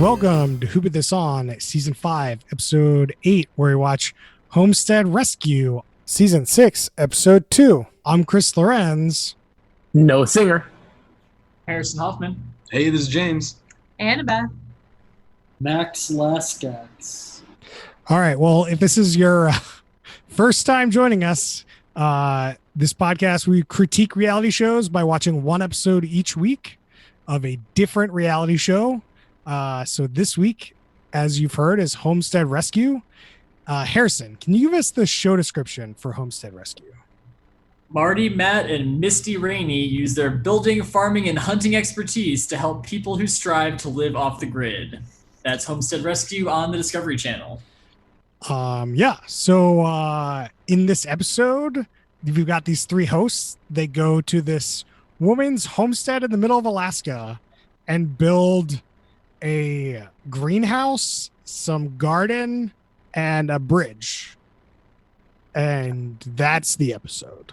Welcome to Who Put This On, Season 5, Episode 8, where we watch Homestead Rescue, Season 6, Episode 2. I'm Chris Lorenz. No singer. Harrison Hoffman. Hey, this is James. Annabeth. Max Laskax. All right, well, if this is your first time joining us, this podcast, we critique reality shows by watching one episode each week of a different reality show. So this week, as you've heard, is Homestead Rescue. Harrison, can you give us the show description for Homestead Rescue? Marty, Matt, and Misty Rainey use their building, farming, and hunting expertise to help people who strive to live off the grid. That's Homestead Rescue on the Discovery Channel. So in this episode, we've got these three hosts. They go to this woman's homestead in the middle of Alaska and build a greenhouse, some garden, and a bridge. And that's the episode.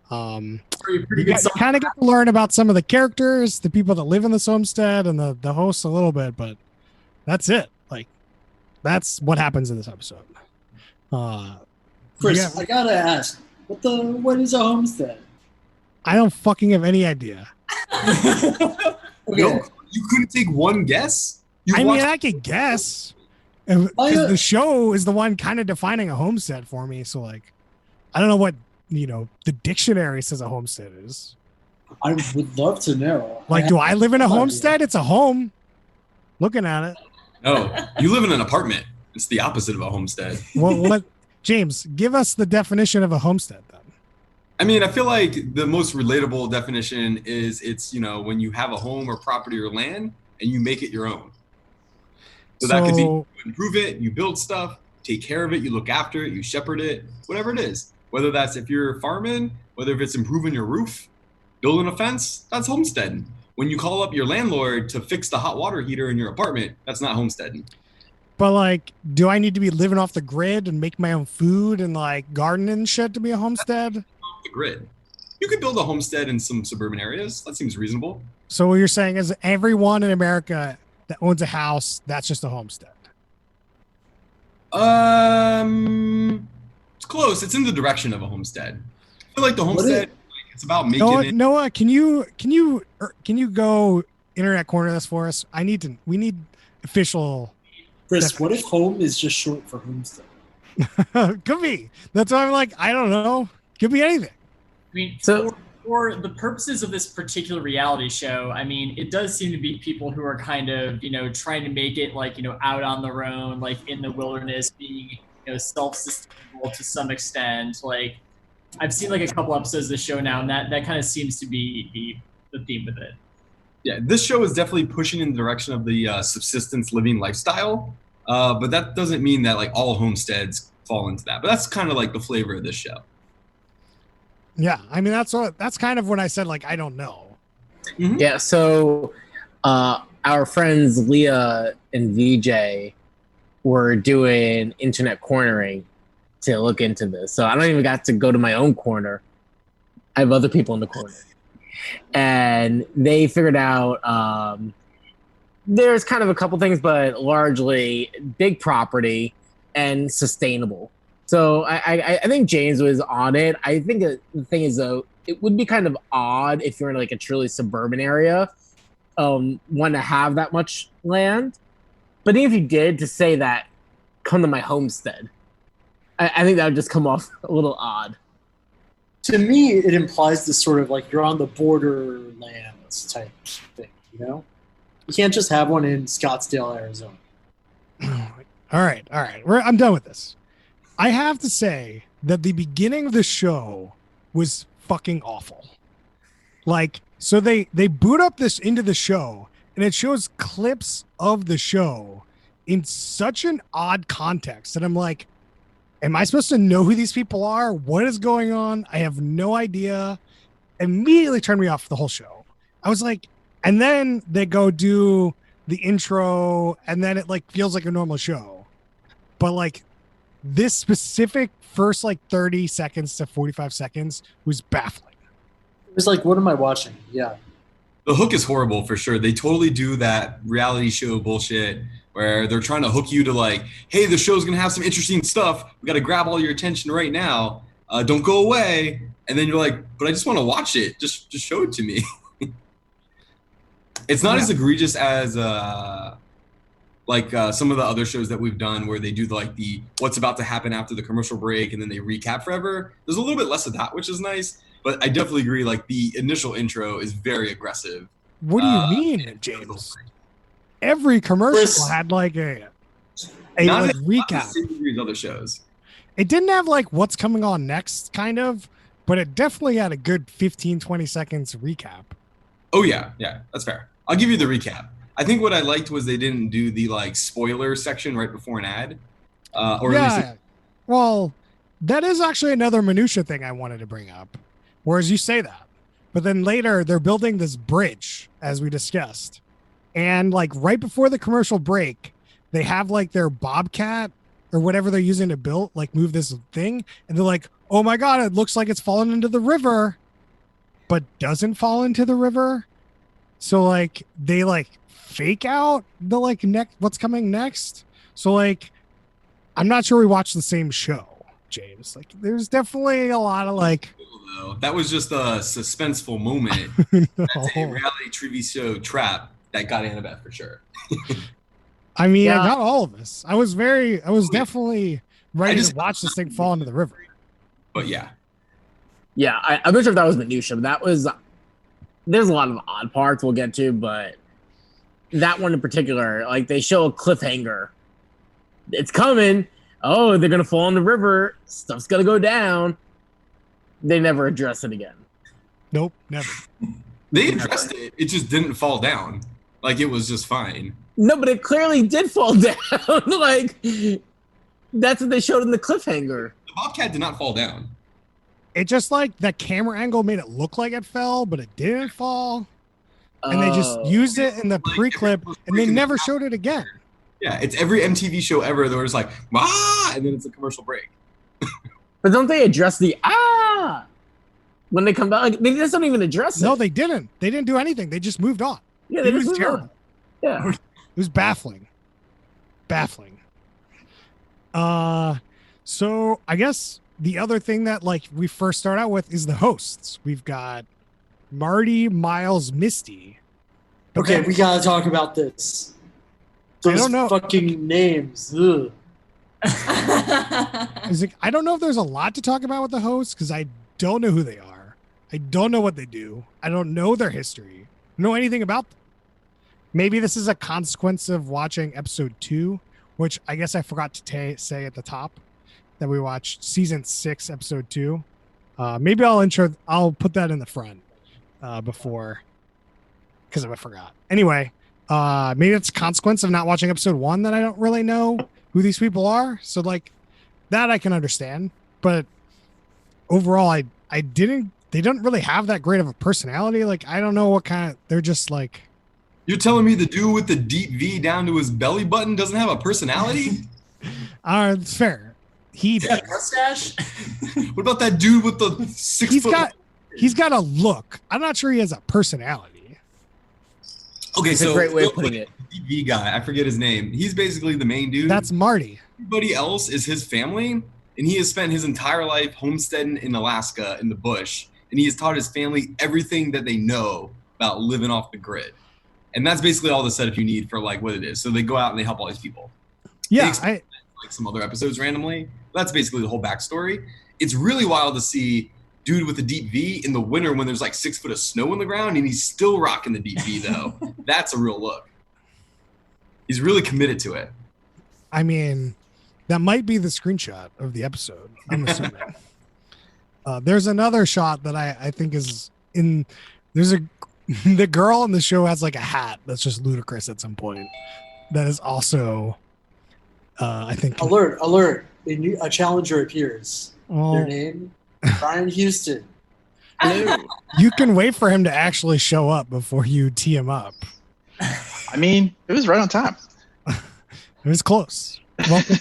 Pretty you good. kind of get to learn about some of the characters, the people that live in this homestead, and the hosts a little bit, but that's it. Like, that's what happens in this episode. Chris, I gotta ask, what is a homestead? I don't fucking have any idea. Okay. No, you couldn't take one guess? I could guess. Because the show is the one kind of defining a homestead for me. So, like, I don't know what, the dictionary says a homestead is. I would love to know. Like, do I live in a homestead? It's a home. Looking at it. No, you live in an apartment. It's the opposite of a homestead. Well, James, give us the definition of a homestead then. I mean, I feel like the most relatable definition is it's, when you have a home or property or land and you make it your own. So that could be you improve it, you build stuff, take care of it, you look after it, you shepherd it, whatever it is. Whether that's if you're farming, whether if it's improving your roof, building a fence, that's homesteading. When you call up your landlord to fix the hot water heater in your apartment, that's not homesteading. But, like, do I need to be living off the grid and make my own food and, like, garden and shit to be a homestead? Off the grid. You could build a homestead in some suburban areas. That seems reasonable. So what you're saying is everyone in America that owns a house, that's just a homestead. It's close. It's in the direction of a homestead. I feel like the homestead, it's about making it. Noah, can you go internet corner this for us? We need official. Chris, what if home is just short for homestead? Could be. That's why I'm like, I don't know. Could be anything. I mean, for the purposes of this particular reality show, I mean, it does seem to be people who are kind of, trying to make it like, out on their own, like in the wilderness, being, self-sustainable to some extent. Like, I've seen like a couple episodes of the show now, and that kind of seems to be the theme of it. Yeah, this show is definitely pushing in the direction of the subsistence living lifestyle, but that doesn't mean that like all homesteads fall into that. But that's kind of like the flavor of this show. Yeah, I mean that's kind of when I said like I don't know. Mm-hmm. Yeah, so our friends Leah and VJ were doing internet cornering to look into this. So I don't even got to go to my own corner. I have other people in the corner. And they figured out there's kind of a couple things, but largely big property and sustainable. So I think James was on it. I think the thing is, though, it would be kind of odd if you're in like a truly suburban area, want to have that much land. But even if you did, to say that, come to my homestead, I think that would just come off a little odd. To me, it implies this sort of like you're on the borderlands type thing, You can't just have one in Scottsdale, Arizona. All right. I'm done with this. I have to say that the beginning of the show was fucking awful. Like, so they boot up this into the show, and it shows clips of the show in such an odd context that I'm like, am I supposed to know who these people are? What is going on? I have no idea. Immediately turned me off the whole show. I was like, and then they go do the intro, and then it like feels like a normal show. But like this specific first like 30 seconds to 45 seconds was baffling. It was like, what am I watching? Yeah. The hook is horrible for sure. They totally do that reality show bullshit where they're trying to hook you to like, hey, the show's gonna have some interesting stuff. We got to grab all your attention right now. Don't go away. And then you're like, but I just want to watch it. Just show it to me. It's not as egregious as some of the other shows that we've done where they do the what's about to happen after the commercial break and then they recap forever. There's a little bit less of that, which is nice. But I definitely agree. Like the initial intro is very aggressive. What do you mean, James? Every commercial had like a not recap. These other shows. It didn't have like what's coming on next, kind of, but it definitely had a good 15, 20 seconds recap. Oh yeah, that's fair. I'll give you the recap. I think what I liked was they didn't do the like spoiler section right before an ad. Well, that is actually another minutia thing I wanted to bring up. Whereas you say that, but then later they're building this bridge, as we discussed, and like right before the commercial break, they have like their bobcat or whatever they're using to build, like move this thing, and they're like, "Oh my god, it looks like it's fallen into the river," but doesn't fall into the river. So like they like fake out the like next what's coming next. So like I'm not sure we watched the same show, James. Like there's definitely a lot of like that was just a suspenseful moment. No. That's a reality TV show trap that got Annabeth for sure. I mean, I got all of this. I was definitely ready to watch this thing fall into the river. But yeah. Yeah, I'm not sure if that was minutia, but that was. There's a lot of odd parts we'll get to, but that one in particular, like they show a cliffhanger. It's coming. Oh, they're gonna fall in the river. Stuff's gonna go down. They never address it again. Nope, never. They addressed it. It just didn't fall down. Like it was just fine. No, but it clearly did fall down. Like that's what they showed in the cliffhanger. The Bobcat did not fall down. It just like that camera angle made it look like it fell, but it didn't fall. And they just used it in the pre-clip and they never showed it again. Yeah, it's every MTV show ever. They're just like, ah, and then it's a commercial break. But don't they address the when they come back? Like, they just don't even address it. No, they didn't. They didn't do anything. They just moved on. Yeah, it was terrible. On. Yeah, it was baffling. So I guess the other thing that like we first start out with is the hosts. We've got Marty, Miles, Misty. Okay, we gotta talk about this. Those I don't know. Fucking names. Ugh. I don't know if there's a lot to talk about with the hosts because I don't know who they are. I don't know what they do. I don't know their history. I don't know anything about them. Maybe this is a consequence of watching episode 2, which I guess I forgot to say at the top that we watched season 6, episode 2. Maybe I'll put that in the front before because I forgot. Anyway, maybe it's a consequence of not watching episode 1 that I don't really know who these people are. So like that I can understand, but overall they don't really have that great of a personality. Like I don't know what kind of, they're just like. You're telling me the dude with the deep V down to his belly button doesn't have a personality? It's fair. He got a mustache. What about that dude with the 6 foot? He's got a look. I'm not sure he has a personality. Okay, it's so a great way of putting it. The deep V guy, I forget his name. He's basically the main dude. That's Marty. Everybody else is his family, and he has spent his entire life homesteading in Alaska in the bush, and he has taught his family everything that they know about living off the grid. And that's basically all the setup you need for like what it is. So they go out and they help all these people. Yeah, like some other episodes randomly. That's basically the whole backstory. It's really wild to see dude with a deep V in the winter when there's like 6 foot of snow on the ground, and he's still rocking the deep V though. That's a real look. He's really committed to it. I mean, that might be the screenshot of the episode, I'm assuming. There's another shot that I think is in. The girl in the show has like a hat that's just ludicrous at some point. That is also, I think. Alert! A challenger appears. Their name, Brian Houston. You can wait for him to actually show up before you tee him up. I mean, it was right on time. It was close. Welcome,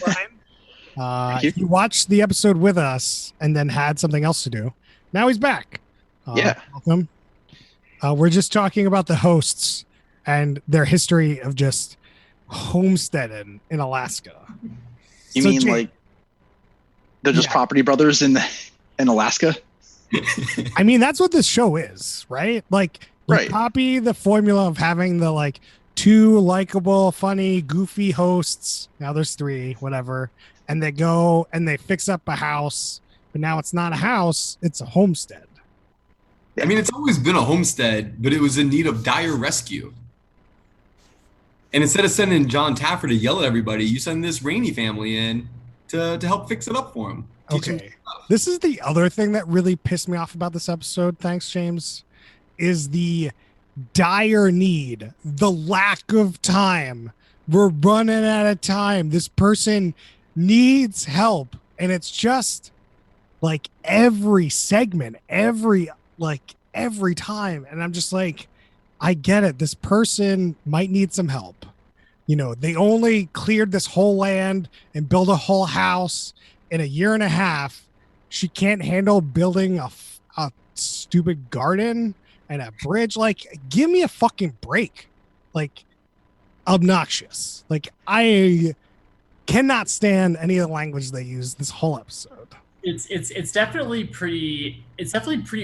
Brian. He watched the episode with us and then had something else to do. Now he's back. Yeah. Welcome. We're just talking about the hosts and their history of just homesteading in Alaska. You So, mean Jake, like they're just Yeah. property brothers in Alaska? I mean, that's what this show is, right? Like, you Right. copy the formula of having the like two likable, funny, goofy hosts. Now there's three, whatever. And they go and they fix up a house, but now it's not a house, it's a homestead. I mean, it's always been a homestead, but it was in need of dire rescue. And instead of sending John Taffer to yell at everybody, you send this Rainey family in to help fix it up for him. Teach him Okay. This is the other thing that really pissed me off about this episode. Thanks, James. Is the dire need, the lack of time. We're running out of time. This person needs help. And it's just like every segment, every time. And I'm just like, I get it. This person might need some help. You know, they only cleared this whole land and built a whole house in a year and a half. She can't handle building a stupid garden and a bridge. Like, give me a fucking break. Like, obnoxious. Like, I cannot stand any of the language they use this whole episode. It's definitely pretty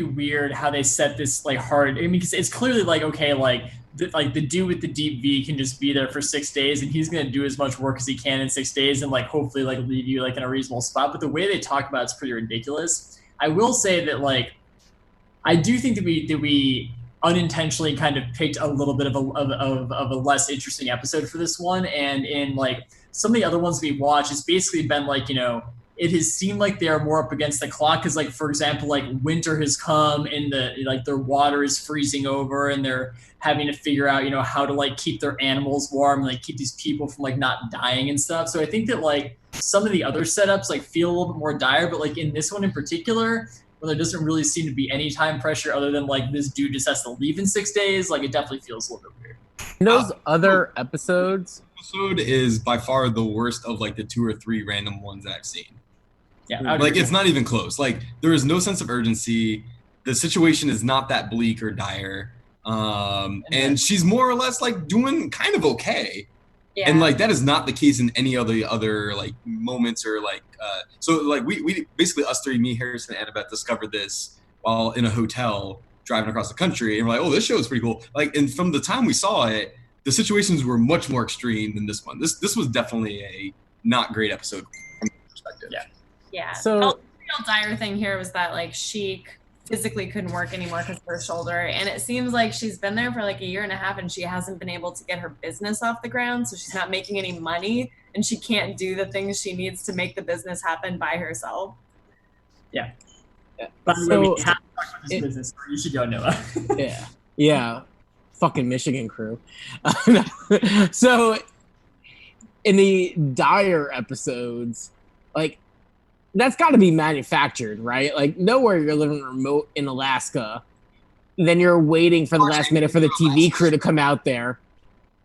weird how they set this like hard. I mean, because it's clearly like, okay, like the dude with the deep V can just be there for 6 days and he's gonna do as much work as he can in 6 days and like hopefully like leave you like in a reasonable spot. But the way they talk about it's pretty ridiculous. I will say that like I do think that we unintentionally kind of picked a little bit of a less interesting episode for this one, and in like some of the other ones we watched, it's basically been like, you know, it has seemed like they are more up against the clock because, like, for example, like winter has come and their water is freezing over and they're having to figure out, you know, how to like keep their animals warm and like keep these people from like not dying and stuff. So I think that like some of the other setups like feel a little bit more dire, but like in this one in particular, where there doesn't really seem to be any time pressure other than like this dude just has to leave in 6 days, like it definitely feels a little bit weird. In those other episodes, Episode is by far the worst of like the 2 or 3 random ones that I've seen. Yeah, Like it's not even close. Like there is no sense of urgency. The situation is not that bleak or dire. And she's more or less like doing kind of okay. Yeah. And like that is not the case in any other like moments or like so like we basically us three, me, Harrison, and Annabeth discovered this while in a hotel driving across the country, and we're like, oh, this show is pretty cool. Like, and from the time we saw it, the situations were much more extreme than this one. This was definitely a not great episode from my perspective. Yeah. Yeah. So- the real dire thing here was that like she physically couldn't work anymore because of her shoulder, and it seems like she's been there for like a year and a half and she hasn't been able to get her business off the ground, so she's not making any money and she can't do the things she needs to make the business happen by herself. By the way, we So- have to talk about this business. You should go, Noah. yeah, fucking Michigan crew. So in the dire episodes, like that's got to be manufactured, right? Like nowhere you're living remote in Alaska, then you're waiting for the last minute for the TV crew to come out there.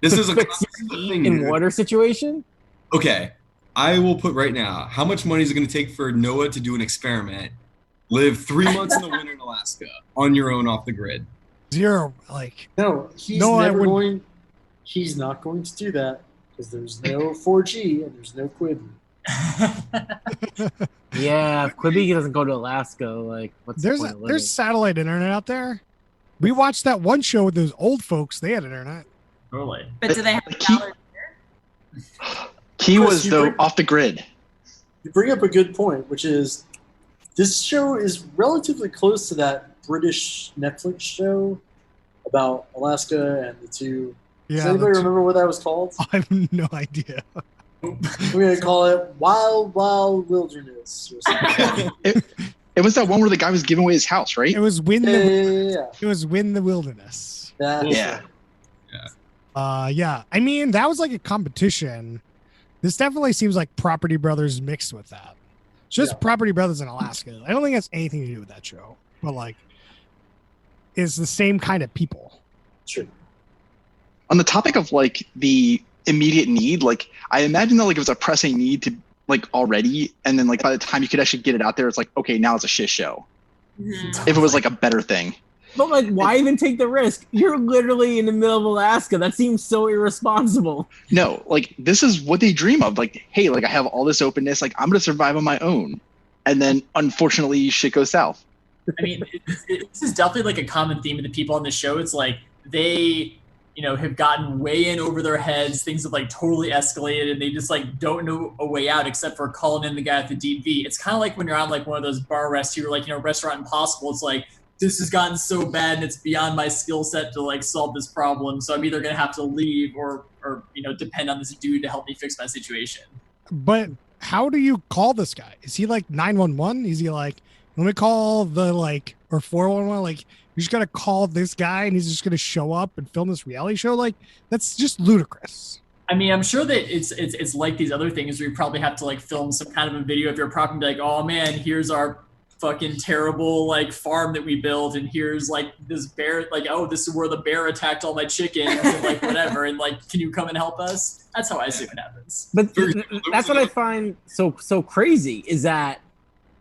This to is a fix constant your thing. heat and water situation. Okay, I will put right now. How much money is it going to take for Noah to do an experiment? Live 3 months in the winter in Alaska on your own off the grid. Zero, like, No, he's No, I never wouldn't. going. He's not going to do that because there's no 4G and there's no Quibi. Yeah, if Quibi doesn't go to Alaska, like what's the point of living? there's satellite internet out there. We watched that one show with those old folks. They had internet. Totally. But do they have Like, $1 He Chris, was you though bring- off the grid. You bring up a good point, which is this show is relatively close to that British Netflix show about Alaska and the two. Does Yeah, anybody remember what that was called? I have no idea. We're gonna call it Wild Wild Wilderness or something. It was that one where the guy was giving away his house, right? It was Win yeah, the yeah, yeah, It was Win the Wilderness. yeah. Yeah. Yeah. I mean, that was like a competition. This definitely seems like Property Brothers mixed with that. It's just Yeah. Property Brothers in Alaska. I don't think it has anything to do with that show, but like, it's the same kind of people. Sure. On the topic of like the immediate need, like I imagine that like it was a pressing need to like already, and then like by the time you could actually get it out there, it's like okay, now it's a shit show. Mhm. If it was like a better thing, But like, why even take the risk? You're literally in the middle of Alaska. That seems so irresponsible. No, like this is what they dream of. Like, hey, like I have all this openness. Like I'm gonna survive on my own, and then unfortunately, shit goes south. I mean, this is definitely like a common theme of the people on the show. It's like they, have gotten way in over their heads. Things have like totally escalated, and they just like don't know a way out except for calling in the guy at the DV. It's kind of like when you're on like one of those bar rests, you're like, Restaurant Impossible. It's like, this has gotten so bad and it's beyond my skill set to like solve this problem. So I'm either going to have to leave or depend on this dude to help me fix my situation. But how do you call this guy? Is he like 911? Is he like, let me call the or 411? Like, you're just going to call this guy and he's just going to show up and film this reality show? Like, that's just ludicrous. I mean, I'm sure that it's like these other things where you probably have to like film some kind of a video of your property and be like, oh man, here's our fucking terrible like farm that we built, and here's like this bear, like, oh, this is where the bear attacked all my chickens and like whatever, and like, can you come and help us? That's how I assume it happens. But that's what I find so crazy is that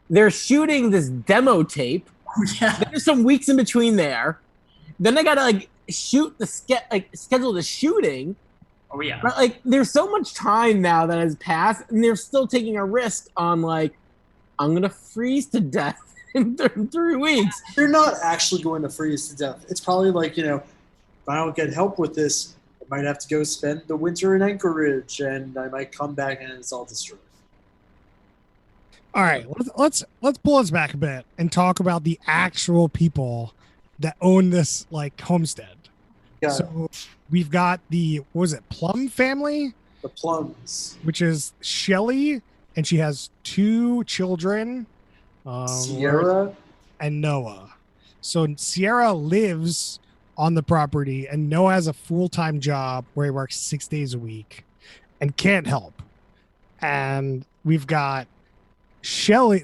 they're shooting this demo tape. Yeah. There's some weeks in between there. Then they gotta like shoot the schedule the shooting. Oh yeah. But like, there's so much time now that has passed, and they're still taking a risk on like, I'm gonna freeze to death in 3 weeks. They're not actually going to freeze to death. It's probably like, if I don't get help with this, I might have to go spend the winter in Anchorage, and I might come back and it's all destroyed. All right, let's pull us back a bit and talk about the actual people that own this like homestead. Yeah. So we've got the Plum family? The Plums. Which is Shelly, and she has 2 children, Sierra and Noah. So Sierra lives on the property, and Noah has a full-time job where he works 6 days a week and can't help. And we've got Shelly.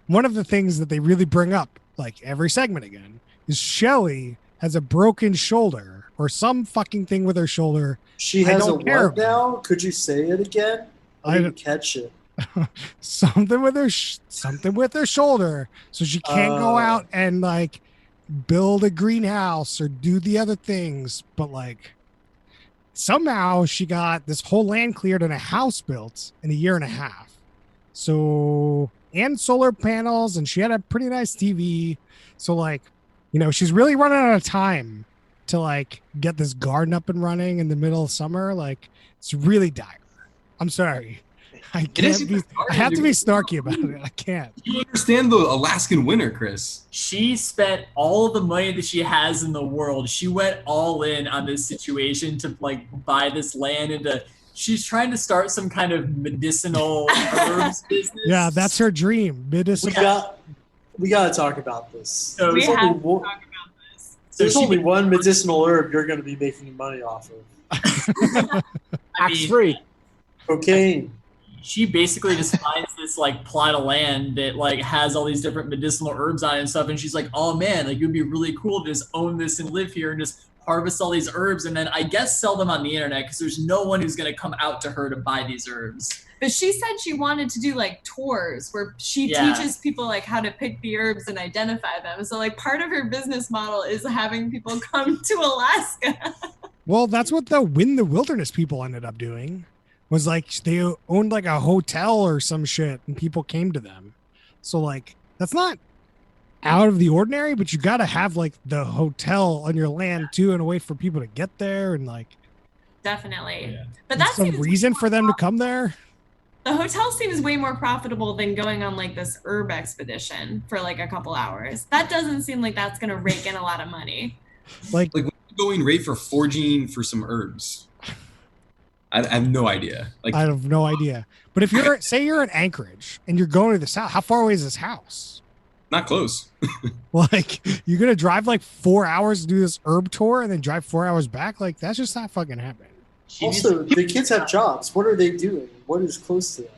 One of the things that they really bring up, like every segment again, is Shelly has a broken shoulder or some fucking thing with her shoulder. She has a what now? Could you say it again? I didn't catch it. something with her shoulder, so she can't go out and like build a greenhouse or do the other things. But like somehow she got this whole land cleared and a house built in a year and a half. So, and solar panels, and she had a pretty nice TV. So like, she's really running out of time to like get this garden up and running in the middle of summer. Like, it's really dire. I'm sorry. I have to be snarky about it. I can't. You understand the Alaskan winter, Chris. She spent all of the money that she has in the world. She went all in on this situation to like buy this land, and she's trying to start some kind of medicinal herbs business. Yeah, that's her dream. Medicinal. We got to talk about this. So we have to talk about this. There's only one medicinal herb you're going to be making money off of. Tax free. Cocaine. She basically just finds this like plot of land that like has all these different medicinal herbs on it and stuff, and she's like, oh man, like it would be really cool to just own this and live here and just harvest all these herbs and then I guess sell them on the internet because there's no one who's going to come out to her to buy these herbs. But she said she wanted to do like tours where she teaches people like how to pick the herbs and identify them. So like part of her business model is having people come to Alaska. Well, that's what the Win the Wilderness people ended up doing. Was like they owned like a hotel or some shit and people came to them. So like that's not out of the ordinary, but you got to have like the hotel on your land too, and a way for people to get there, and like definitely. Yeah. But that's some reason for them to come there. The hotel seems way more profitable than going on like this herb expedition for like a couple hours. That doesn't seem like that's going to rake in a lot of money. Like what going rate for foraging for some herbs? I have no idea. Like I have no idea. But if you're say you're in Anchorage and you're going to this house, how far away is this house? Not close. Like you're gonna drive like 4 hours to do this herb tour and then drive 4 hours back? Like that's just not fucking happening. Also, the kids have jobs. What are they doing? What is close to them?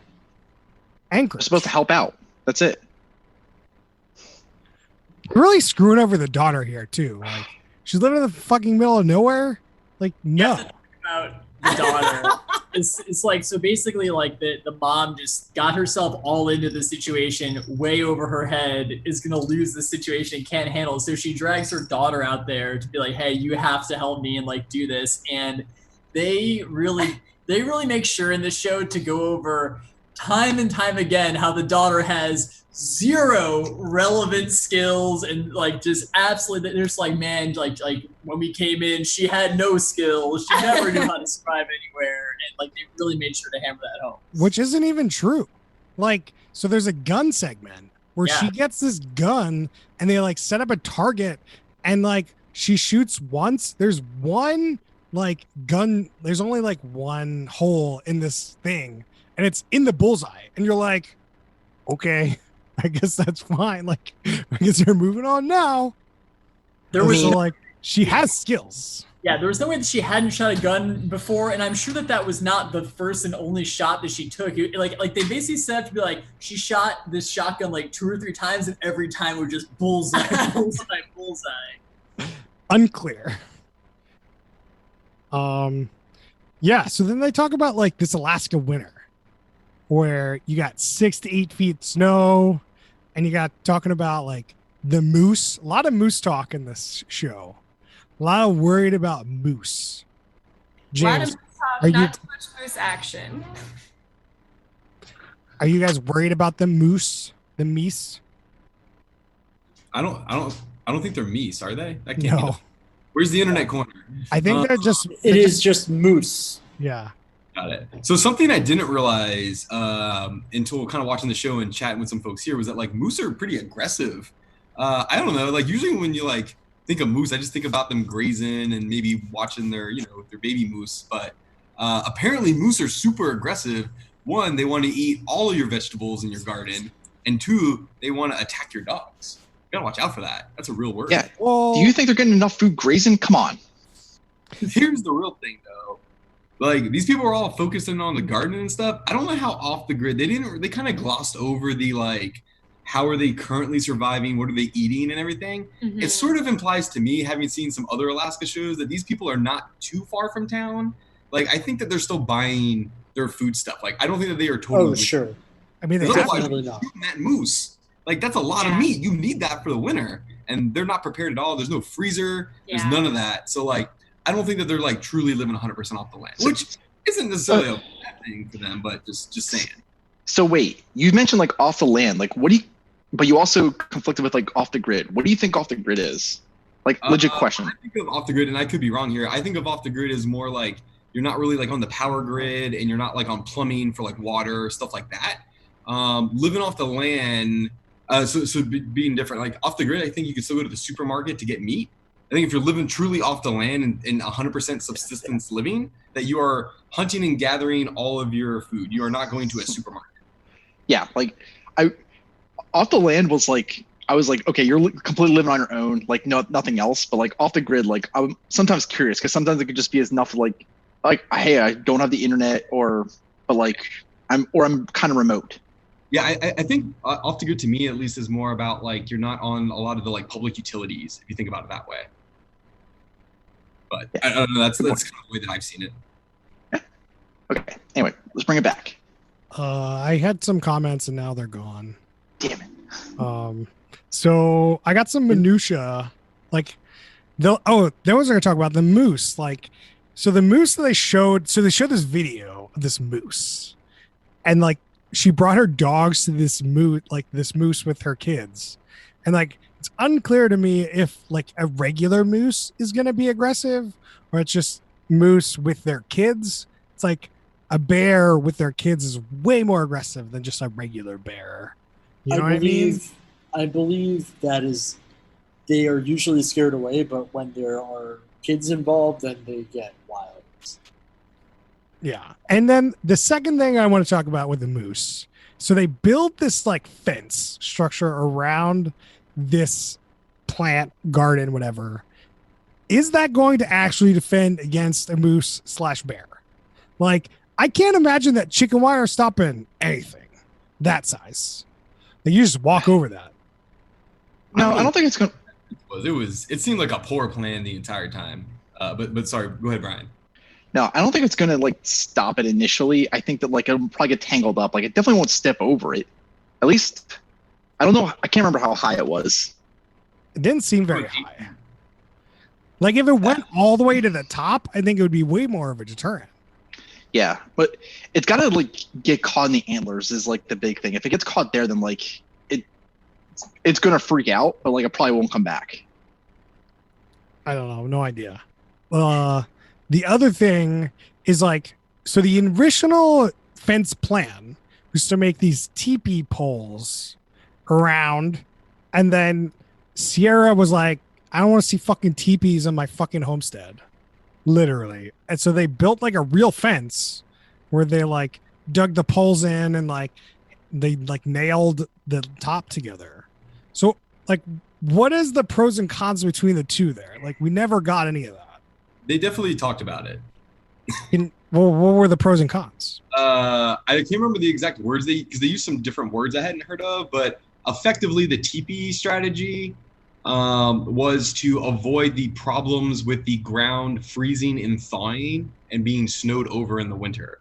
Anchorage. They're supposed to help out. That's it. You're really screwing over the daughter here too. Like she's living in the fucking middle of nowhere. Like no. About the daughter. it's like, so basically like the mom just got herself all into the situation way over her head, is gonna lose the situation, can't handle it, so she drags her daughter out there to be like, hey, you have to help me and like do this. And they really make sure in this show to go over time and time again how the daughter has zero relevant skills, and like just absolutely, they're just like, man, like when we came in, she had no skills, she never knew how to survive anywhere, and like they really made sure to hammer that home. Which isn't even true. Like, so there's a gun segment where she gets this gun and they like set up a target, and like she shoots once. There's one like gun, there's only like one hole in this thing, and it's in the bullseye, and you're like, okay, I guess that's fine. Like, I guess you're moving on now. There was like, she has skills. Yeah, there was no way that she hadn't shot a gun before, and I'm sure that that was not the first and only shot that she took. Like they basically set up to be like, she shot this shotgun like 2 or 3 times, and every time we're just bullseye, bullseye. Unclear. Yeah, so then they talk about like this Alaska winter where you got 6 to 8 feet snow, and you got talking about like the moose. A lot of moose talk in this show. A lot of worried about moose. James, a lot of moose talk, not too much moose action. Are you guys worried about the moose? The meese? I don't think they're meese, are they? That can't No. be where's the internet corner? I think they're just. It is just moose. Yeah. Got it. So something I didn't realize until kind of watching the show and chatting with some folks here was that like moose are pretty aggressive. I don't know. Like usually when you like think of moose, I just think about them grazing and maybe watching their baby moose. But apparently moose are super aggressive. One, they want to eat all of your vegetables in your garden, and 2, they want to attack your dogs. You gotta watch out for that. That's a real word. Yeah. Well, Do you think they're getting enough food grazing? Come on. Here's the real thing though. Like these people are all focusing on the garden and stuff. I don't know how off the grid they kind of glossed over the like, how are they currently surviving? What are they eating and everything? Mm-hmm. It sort of implies to me, having seen some other Alaska shows, that these people are not too far from town. Like I think that they're still buying their food stuff. Like I don't think that they are totally. Oh, sure. I mean, Otherwise, definitely you're not. shooting that moose. Like that's a lot of meat. You need that for the winter, and they're not prepared at all. There's no freezer. There's none of that. So like, I don't think that they're like truly living 100% off the land, which isn't necessarily a bad thing for them, but just saying. So wait, you mentioned like off the land. Like what do you? But you also conflicted with like off the grid. What do you think off the grid is? Like legit question. I think of off the grid, and I could be wrong here. I think of off the grid as more like you're not really like on the power grid, and you're not like on plumbing for like water, stuff like that. Living off the land. Being different, like off the grid, I think you can still go to the supermarket to get meat. I think if you're living truly off the land and in 100% subsistence living, that you are hunting and gathering all of your food. You are not going to a supermarket. Yeah, like off the land was like, I was like, okay, you're completely living on your own, like nothing else. But like off the grid, like I'm sometimes curious because sometimes it could just be enough like hey, I don't have the internet, but like I'm kind of remote. Yeah, I think off the grid to me at least is more about like you're not on a lot of the like public utilities if you think about it that way. But I don't know. That's kind of the way that I've seen it. Yeah. Okay. Anyway, let's bring it back. I had some comments and now they're gone. Damn it. So I got some minutia. Like, they was going to talk about the moose. Like, so the moose that they showed. So they showed this video of this moose, and like she brought her dogs to this moose with her kids, and like it's unclear to me if like a regular moose is going to be aggressive or it's just moose with their kids. It's like a bear with their kids is way more aggressive than just a regular bear. You know what I mean? I believe that is, they are usually scared away, but when there are kids involved, then they get wild. Yeah. And then the second thing I want to talk about with the moose. So they build this like fence structure around this plant garden, whatever. Is that going to actually defend against a moose / bear? Like, I can't imagine that chicken wire stopping anything that size. Like, you just walk over that. No, I don't think it's going to. It seemed like a poor plan the entire time. But sorry, go ahead, Brian. No, I don't think it's gonna like stop it initially. I think that like it'll probably get tangled up. Like it definitely won't step over it. At least I don't know. I can't remember how high it was. It didn't seem very high. Like if it went all the way to the top, I think it would be way more of a deterrent. Yeah, but it's gotta like get caught in the antlers is like the big thing. If it gets caught there, then like it's gonna freak out, but like it probably won't come back. I don't know, no idea. The other thing is like, so the original fence plan was to make these teepee poles around, and then Sierra was like, I don't want to see fucking teepees on my fucking homestead. Literally. And so they built like a real fence where they like dug the poles in and like they like nailed the top together. So like what is the pros and cons between the two there? Like we never got any of that. They definitely talked about it. Well, what were the pros and cons? I can't remember the exact words because they used some different words I hadn't heard of, but effectively the teepee strategy was to avoid the problems with the ground freezing and thawing and being snowed over in the winter.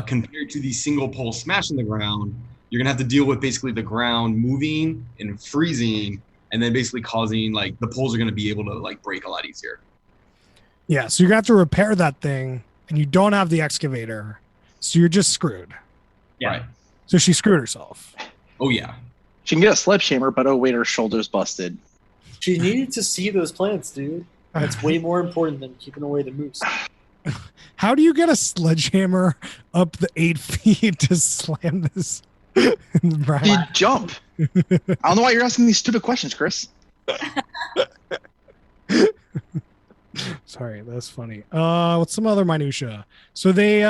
Compared to the single pole smash in the ground, you're gonna have to deal with basically the ground moving and freezing, and then basically causing like the poles are gonna be able to like break a lot easier. Yeah, so you're gonna have to repair that thing, and you don't have the excavator, so you're just screwed. Yeah. Right. So she screwed herself. Oh yeah. She can get a sledgehammer, but oh wait, her shoulder's busted. She needed to see those plants, dude. That's way more important than keeping away the moose. How do you get a sledgehammer up the 8 feet to slam this? Right. You jump. I don't know why you're asking these stupid questions, Chris. Sorry, that's funny. What's some other minutia? So they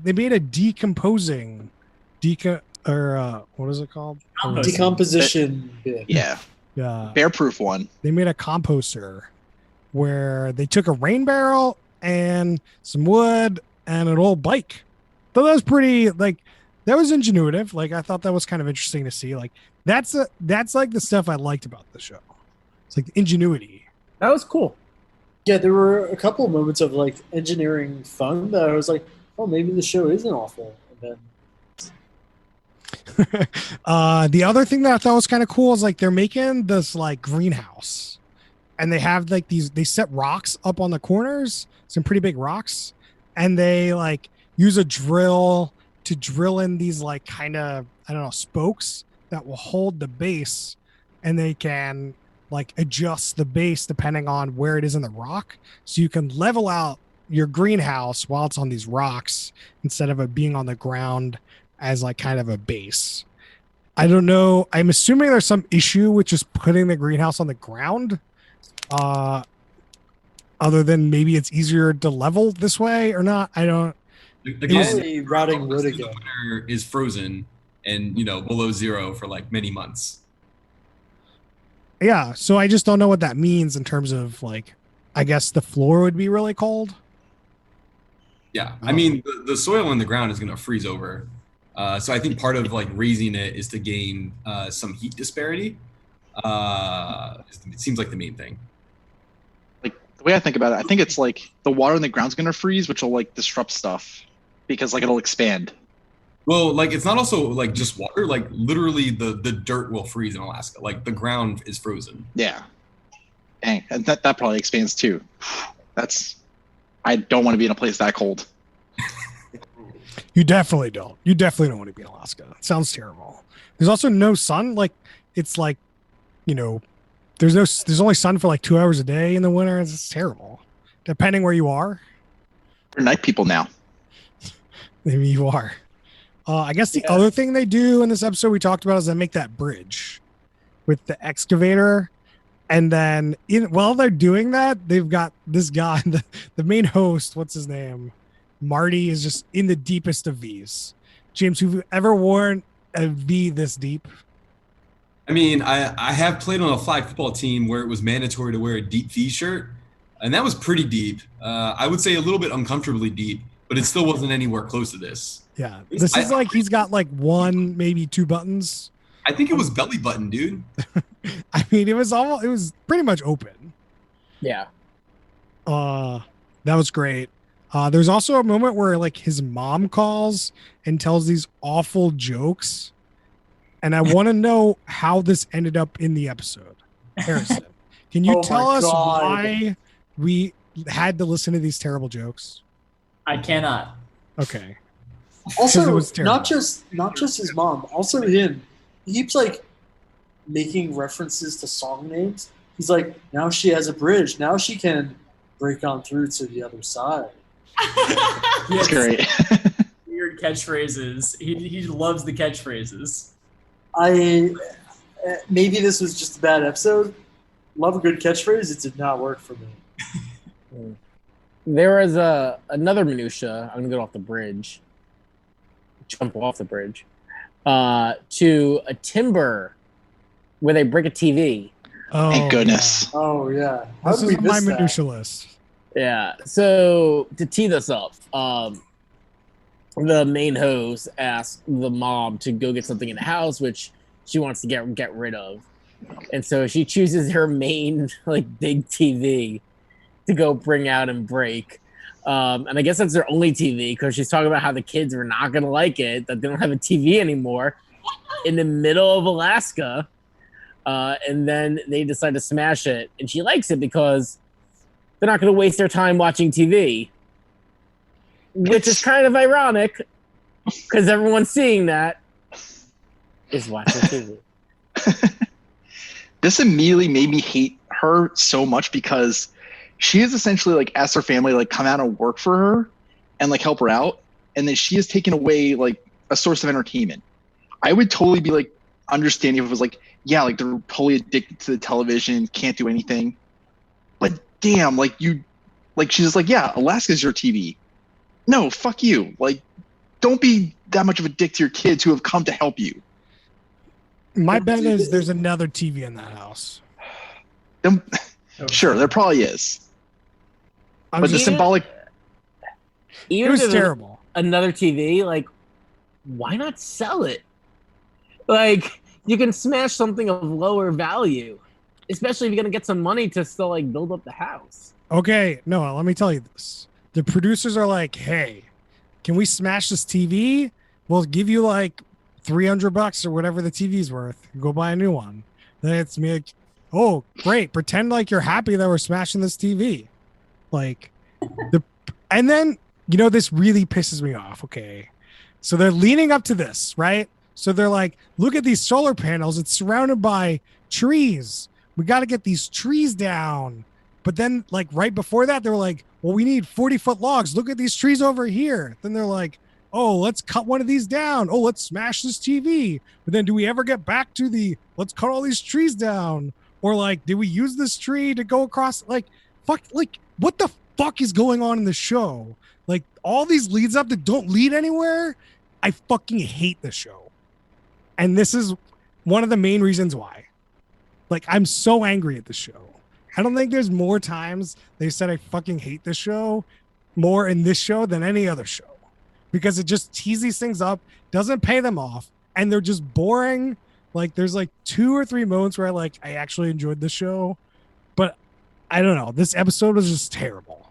made a decomposing what is it called? Compost. Decomposition bin. Yeah, Yeah. bear-proof one. They made a composter where they took a rain barrel and some wood and an old bike. So that was pretty like that was ingenuitive. Like I thought that was kind of interesting to see. Like that's like the stuff I liked about the show. It's like ingenuity. That was cool. Yeah, there were a couple of moments of like engineering fun that I was like, oh, maybe the show isn't awful. And then The other thing that I thought was kind of cool is like they're making this like greenhouse, and they have like they set rocks up on the corners, some pretty big rocks, and they like use a drill to drill in these like kind of I don't know spokes that will hold the base, and they can like adjust the base depending on where it is in the rock, so you can level out your greenhouse while it's on these rocks instead of it being on the ground as like kind of a base. I don't know. I'm assuming there's some issue with just putting the greenhouse on the ground. Other than maybe it's easier to level this way or not. I don't. probably routing wood The again. winter is frozen and below zero for like many months. Yeah. So I just don't know what that means in terms of like, I guess the floor would be really cold. Yeah, I mean the soil in the ground is going to freeze over. So I think part of like raising it is to gain some heat disparity. It seems like the main thing. Like the way I think about it, I think it's like the water in the ground's gonna freeze, which will like disrupt stuff because like it'll expand. Well, like it's not also like just water. Like literally, the dirt will freeze in Alaska. Like the ground is frozen. Yeah. Dang, and that probably expands too. I don't want to be in a place that cold. You definitely don't. You definitely don't want to be in Alaska. It sounds terrible. There's also no sun. Like it's like, there's only sun for like 2 hours a day in the winter. It's terrible. Depending where you are. We're night people now. Maybe you are. I guess the other thing they do in this episode we talked about is they make that bridge with the excavator. And then while they're doing that, they've got this guy, the main host, what's his name? Marty is just in the deepest of V's. James, have you ever worn a V this deep? I mean, I have played on a flag football team where it was mandatory to wear a deep V shirt, and that was pretty deep. I would say a little bit uncomfortably deep, but it still wasn't anywhere close to this. Yeah, this is like he's got like one, maybe two buttons. I think it was belly button, dude. I mean, it was pretty much open. Yeah. That was great. There's also a moment where like his mom calls and tells these awful jokes, and I want to know how this ended up in the episode. Harrison, can you Oh tell my us God. why we had to listen to these terrible jokes? I cannot. Okay. Also, it was terrible. not just his mom, also him. He keeps like making references to song names. He's like, now she has a bridge. Now she can break on through to the other side. That's great. Weird catchphrases. He loves the catchphrases. Maybe this was just a bad episode. Love a good catchphrase. It did not work for me. There is another minutia. I'm gonna go off the bridge. Jump off the bridge. To a timber where they break a TV. Oh, Thank goodness. Oh yeah, how This did is we on my miss that? minutia list. Yeah. So to tee this up, the main host asks the mom to go get something in the house, which she wants to get rid of, and so she chooses her main like big TV to go bring out and break. And I guess that's their only TV because she's talking about how the kids are not going to like it, that they don't have a TV anymore in the middle of Alaska. And then they decide to smash it. And she likes it because they're not going to waste their time watching TV, which is kind of ironic because everyone's seeing that is watching TV. This immediately made me hate her so much because she is essentially like asked her family like come out and work for her and like help her out, and then she has taken away like a source of entertainment. I would totally be like understanding if it was like, yeah, like they're totally addicted to the television, can't do anything. But damn, like you, like she's just like, yeah, Alaska's your TV. No, fuck you. Like, don't be that much of a dick to your kids who have come to help you. My bet is there's another TV in that house. Then, sure, there probably is. I'm But the just- symbolic, it Even was if there's terrible. another TV, like, why not sell it? Like, you can smash something of lower value, especially if you're gonna get some money to still like build up the house. Okay, no, let me tell you this. The producers are like, hey, can we smash this TV? We'll give you like $300 or whatever the TV's worth. Go buy a new one. Then it's me like, oh, great. Pretend like you're happy that we're smashing this TV. Like and then, this really pisses me off. Okay. So they're leaning up to this, right? So they're like, look at these solar panels. It's surrounded by trees. We got to get these trees down. But then, like, right before that, they were like, well, we need 40-foot logs. Look at these trees over here. Then they're like, oh, let's cut one of these down. Oh, let's smash this TV. But then do we ever get back to let's cut all these trees down? Or like, did we use this tree to go across? Like, fuck, like, what the fuck is going on in the show? Like, all these leads up that don't lead anywhere. I fucking hate the show. And this is one of the main reasons why. Like, I'm so angry at the show. I don't think there's more times they said I fucking hate the show more in this show than any other show. Because it just teases these things up, doesn't pay them off, and they're just boring. Like, there's like 2 or 3 moments where I actually enjoyed the show. But I don't know. This episode was just terrible.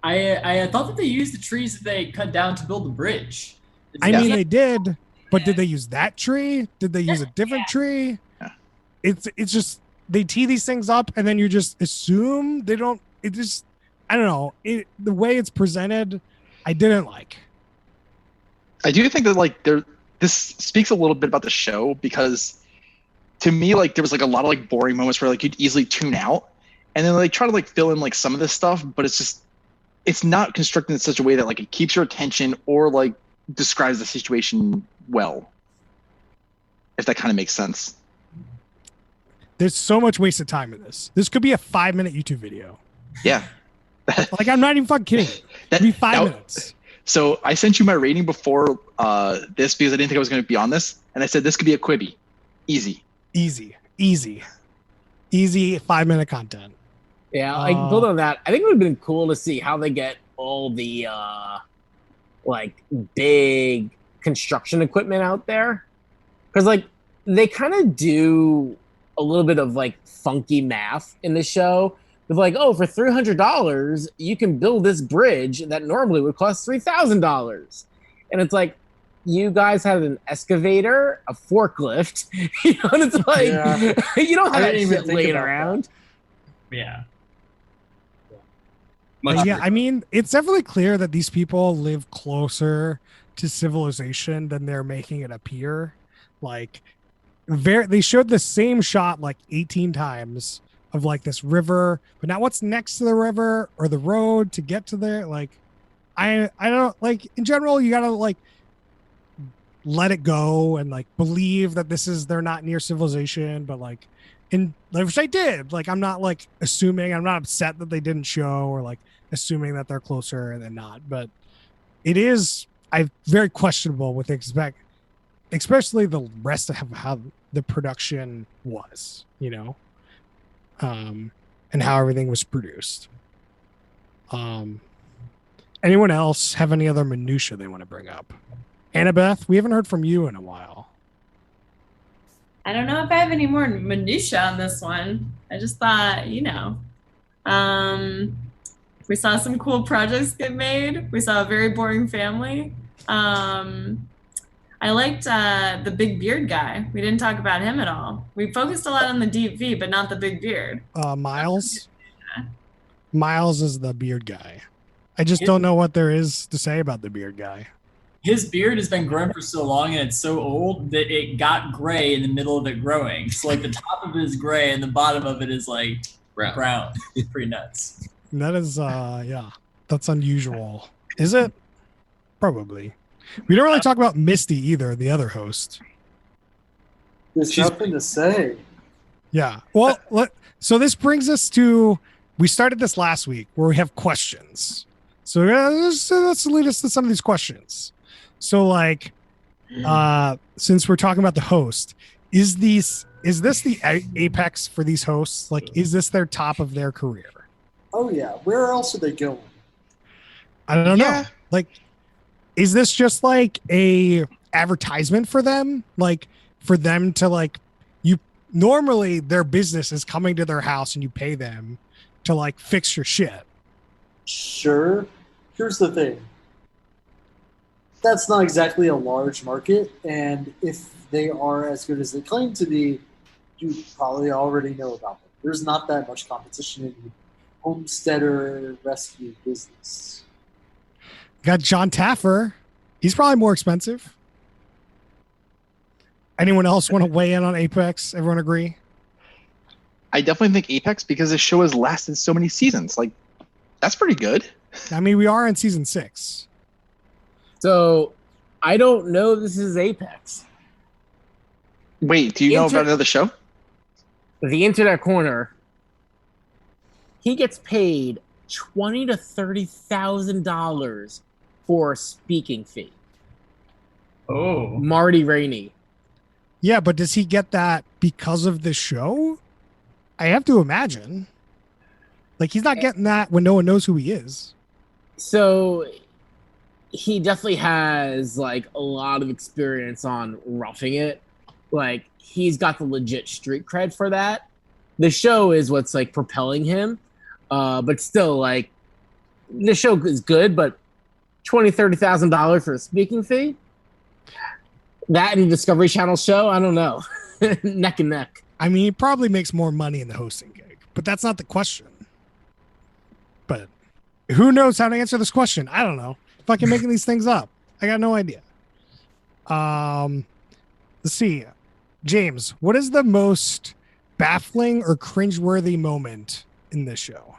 I thought that they used the trees that they cut down to build the bridge. I mean, they did, but did they use that tree? Did they use a different tree? Yeah. It's just they tee these things up and then you just assume they don't. It just I don't know. The way it's presented, I didn't like. I do think that like this speaks a little bit about the show because to me like there was like a lot of like boring moments where like you'd easily tune out, and then like try to like fill in like some of this stuff, but it's not constructed in such a way that like it keeps your attention or like describes the situation well, if that kind of makes sense. There's so much wasted time in this. This could be a 5-minute YouTube video. Yeah. Like, I'm not even fucking kidding. It could be 5 minutes. So I sent you my rating before this because I didn't think I was going to be on this, and I said this could be a Quibi. Easy 5-minute content. Yeah, I build on that. I think it would have been cool to see how they get all the like big construction equipment out there, because like they kind of do a little bit of like funky math in the show It's like, oh, for $300, you can build this bridge that normally would cost $3,000. And it's like, you guys have an excavator, a forklift, and it's like, you don't have that shit laying around. Yeah. I mean, it's definitely clear that these people live closer to civilization than they're making it appear. Like, they showed the same shot like 18 times of like this river, but now what's next to the river or the road to get to there? Like, I don't like, in general, you gotta like let it go and like believe that they're not near civilization, but like which I did. Like, I'm not like assuming, I'm not upset that they didn't show or like assuming that they're closer than not, but it is very questionable with especially the rest of how the production was, and how everything was produced. Anyone else have any other minutia they want to bring up? Annabeth, we haven't heard from you in a while. I don't know if I have any more minutia on this one. I just thought, we saw some cool projects get made. We saw a very boring family. I liked the big beard guy. We didn't talk about him at all. We focused a lot on the deep V, but not the big beard. Miles? Miles is the beard guy. I just don't know what there is to say about the beard guy. His beard has been growing for so long and it's so old that it got gray in the middle of it growing. So like the top of it is gray and the bottom of it is like brown. It's pretty nuts. That is, that's unusual. Is it? Probably. We don't really talk about Misty either, the other host. There's nothing to say. Yeah. Well, so this brings us to, we started this last week where we have questions. So let's lead us to some of these questions. So like, since we're talking about the host, is this the apex for these hosts? Like, is this their top of their career? Oh yeah. Where else are they going? I don't know. Like, is this just like a advertisement for them? Like, for them to like, normally their business is coming to their house and you pay them to like fix your shit. Sure. Here's the thing. That's not exactly a large market, and if they are as good as they claim to be, you probably already know about them. There's not that much competition in the homesteader rescue business. Got John Taffer. He's probably more expensive. Anyone else want to weigh in on Apex? Everyone agree? I definitely think Apex, because this show has lasted so many seasons. Like, that's pretty good. I mean, we are in season 6. So, I don't know if this is Apex. Wait, do you know about another show? The Internet Corner. He gets paid $20,000 to $30,000 for a speaking fee. Oh, Marty Rainey. Yeah, but does he get that because of the show? I have to imagine. Like, he's not getting that when no one knows who he is. So he definitely has like a lot of experience on Roughing It. Like, he's got the legit street cred for that. The show is what's like propelling him. But still, like, the show is good, but $20,000-$30,000 for a speaking fee? That and Discovery Channel show? I don't know. Neck and neck. I mean, he probably makes more money in the hosting gig, but that's not the question. But who knows how to answer this question? I don't know. Fucking making these things up. I got no idea. Let's see. James, what is the most baffling or cringeworthy moment in this show?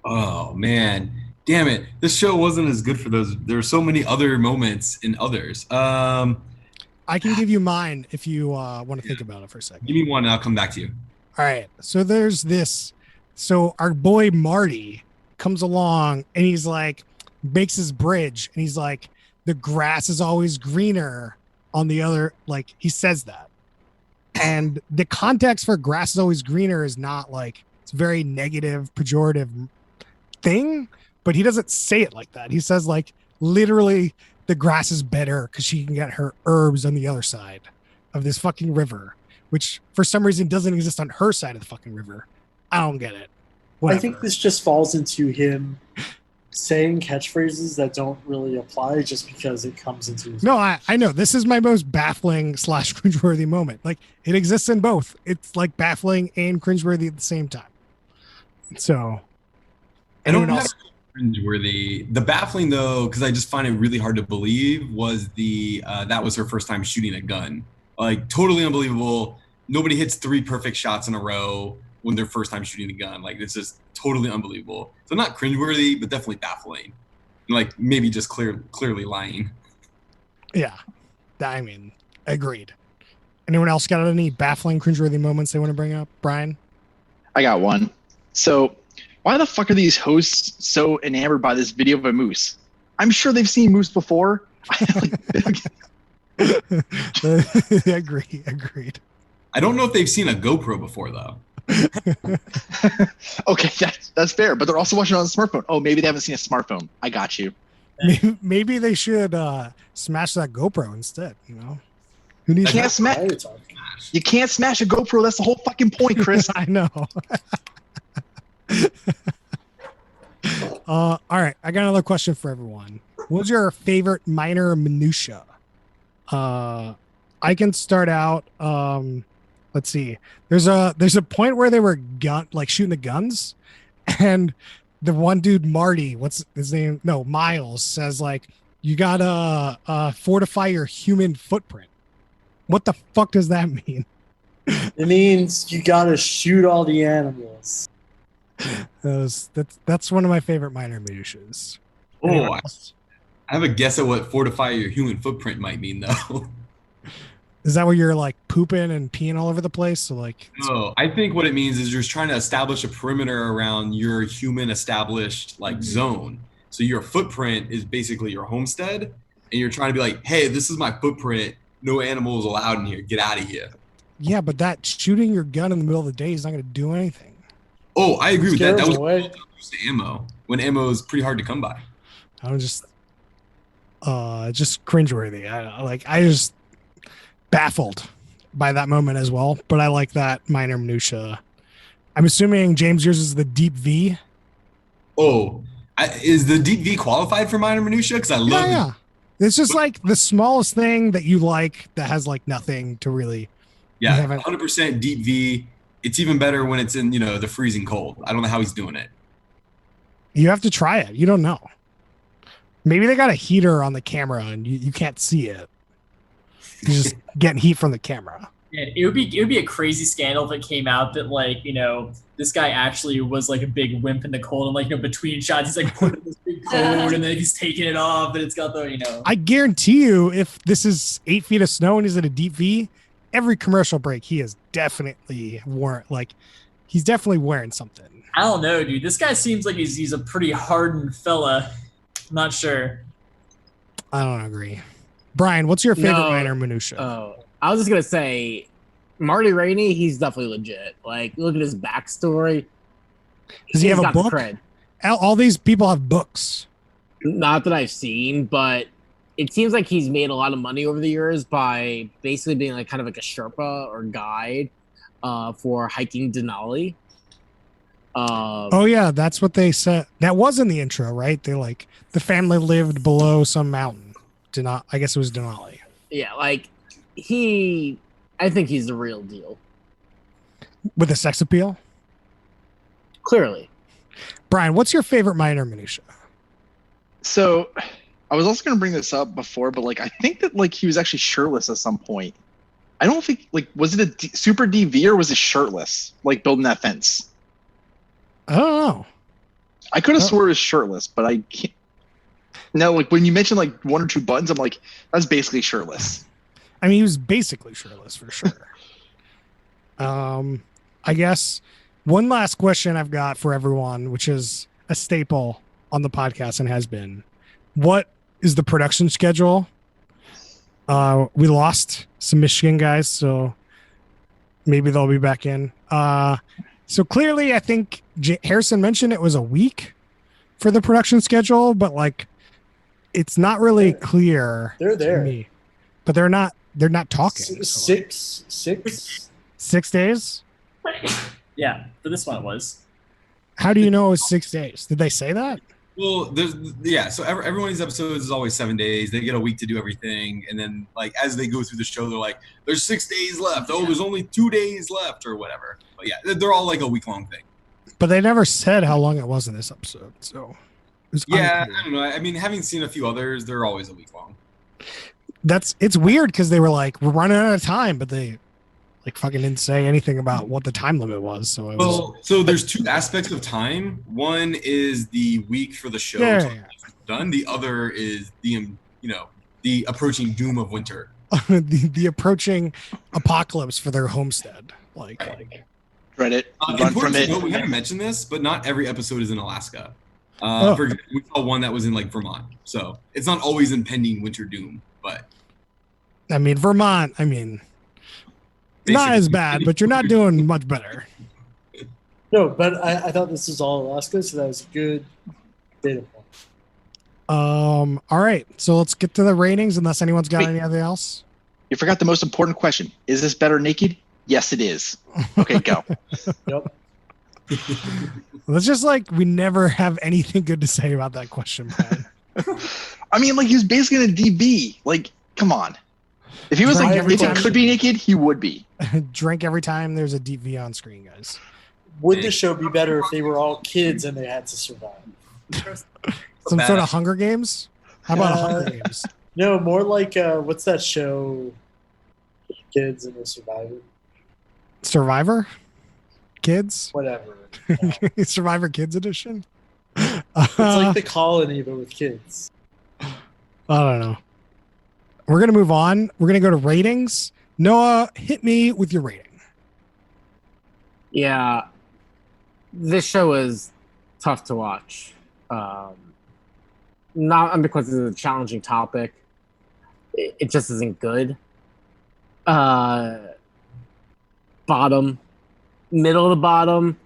Oh man, damn it! This show wasn't as good for those. There are so many other moments in others. I can give you mine if you want to think about it for a second. Give me one, and I'll come back to you. All right. So there's this. So our boy Marty comes along and he's like, makes his bridge, and he's like, the grass is always greener on the other. Like, he says that, and the context for grass is always greener is not like, it's very negative, pejorative thing, but he doesn't say it like that. He says like, literally, the grass is better because she can get her herbs on the other side of this fucking river, which for some reason doesn't exist on her side of the fucking river. I don't get it. Whatever. I think this just falls into him saying catchphrases that don't really apply just because it comes into his. No, I know. This is my most baffling / cringeworthy moment. Like, it exists in both. It's like baffling and cringeworthy at the same time. So, I don't anyone have else? cringeworthy. The baffling though, because I just find it really hard to believe, was the that was her first time shooting a gun. Like totally unbelievable. Nobody hits 3 perfect shots in a row when their first time shooting a gun. Like it's just totally unbelievable. So not cringeworthy, but definitely baffling. Like maybe just clearly lying. Yeah. I mean, agreed. Anyone else got any baffling, cringeworthy moments they want to bring up? Brian? I got one. So, why the fuck are these hosts so enamored by this video of a moose? I'm sure they've seen moose before. Agreed. I don't know if they've seen a GoPro before though. Okay, that's fair, but they're also watching it on a smartphone. Oh, maybe they haven't seen a smartphone. I got you. Maybe they should smash that GoPro instead, you know? Who needs You can't smash. You can't smash a GoPro. That's the whole fucking point, Chris. I know. All right, I got another question for everyone. What's your favorite minor minutia? I can start out. Let's see. There's a point where they were shooting the guns, and the one dude, Marty, what's his name? No, Miles, says like, you gotta fortify your human footprint. What the fuck does that mean? It means you gotta shoot all the animals. That's one of my favorite minor minutiaes. Oh, I have a guess at what fortify your human footprint might mean though. Is that where you're like pooping and peeing all over the place? So like, no, I think what it means is you're trying to establish a perimeter around your human established like zone. So your footprint is basically your homestead, and you're trying to be like, hey, this is my footprint. No animals allowed in here. Get out of here. Yeah, but that shooting your gun in the middle of the day is not going to do anything. Oh, I agree with that. That was Away. ammo when ammo is pretty hard to come by. I was just cringeworthy. I just baffled by that moment as well. But I like that minor minutia. I'm assuming James, yours is the deep V. Oh, is the deep V qualified for minor minutia? Because I love. Yeah. It's just like the smallest thing that you like that has like nothing to really. Yeah, 100% deep V. It's even better when it's in the freezing cold. I don't know how he's doing it. You have to try it. You don't know. Maybe they got a heater on the camera and you can't see it. You're just getting heat from the camera. Yeah, it would be a crazy scandal if it came out that this guy actually was like a big wimp in the cold, and between shots he's like putting this big coat and then he's taking it off and it's got the I guarantee you, if this is 8 feet of snow and he's at a deep V, every commercial break he is definitely he's definitely wearing something. I don't know, dude. This guy seems like he's a pretty hardened fella. I'm not sure. I don't agree. Brian, what's your favorite minor minutia? Oh, I was just gonna say, Marty Rainey, he's definitely legit. Like, look at his backstory. Does he have a got the book? cred. All these people have books. Not that I've seen, but it seems like he's made a lot of money over the years by basically being like kind of like a Sherpa or guide for hiking Denali. Oh yeah, that's what they said. That was in the intro, right? They the family lived below some mountain. I guess it was Denali. Yeah, like I think he's the real deal. With a sex appeal? Clearly. Brian, what's your favorite minor minutia? So, I was also going to bring this up before, but I think that he was actually shirtless at some point. I don't think was it a super DV or was it shirtless? Building that fence. I don't know. I could have swore it was shirtless, but I can't. No, when you mentioned 1 or 2 buttons, I'm like, that's basically shirtless. I mean, he was basically shirtless for sure. I guess one last question I've got for everyone, which is a staple on the podcast and has been, what is the production schedule? We lost some Michigan guys, so maybe they'll be back in. So clearly, I think Harrison mentioned it was a week for the production schedule, but it's not really clear. They're there. To me. But they're not talking. 6 6 days? Yeah, for this one it was. How do you know it was 6 days? Did they say that? Well, so every one of these episodes is always 7 days. They get a week to do everything, and then like as they go through the show, they're like, "There's 6 days left. Oh, there's only 2 days left, or whatever." But yeah, they're all like a week long thing. But they never said how long it was in this episode. So it was Yeah, unclear. I don't know. I mean, having seen a few others, they're always a week long. It's weird because they were like, we're running out of time, but they like fucking didn't say anything about what the time limit was. So it was Well, so there's two aspects of time. One is the week for the show Yeah, till yeah, it's done. The other is the approaching doom of winter. the approaching apocalypse for their homestead. Like Reddit, run Important from to it. note, we haven't mentioned this, but not every episode is in Alaska. Oh. For example, we saw one that was in like Vermont, so it's not always impending winter doom. But I mean, Vermont. I mean, not as bad, but you're not doing much better. No, but I thought this was all Alaska, so that was a good data point. All right, so let's get to the ratings. Unless anyone's got Wait. anything else. You forgot the most important question. Is this better naked? Yes, it is. Okay, go. Yep. Let's just like we never have anything good to say about that question, Brian. I mean, like, he was basically in a DB. Like, come on. If he was Drink like, every if he time. could be naked, he would be. Drink every time there's a deep V on screen, guys. Would the show be better if they were all kids and they had to survive? Some sort of Hunger Games? How about Hunger Uh, Games? No, more like what's that show? Kids and the Survivor, Survivor? Kids? whatever. Survivor Kids Edition? It's like The Colony, but with kids. I don't know. We're going to move on. We're going to go to ratings. Noah, hit me with your rating. Yeah, this show is tough to watch. Not because it's a challenging topic. It just isn't good. Bottom, middle to bottom.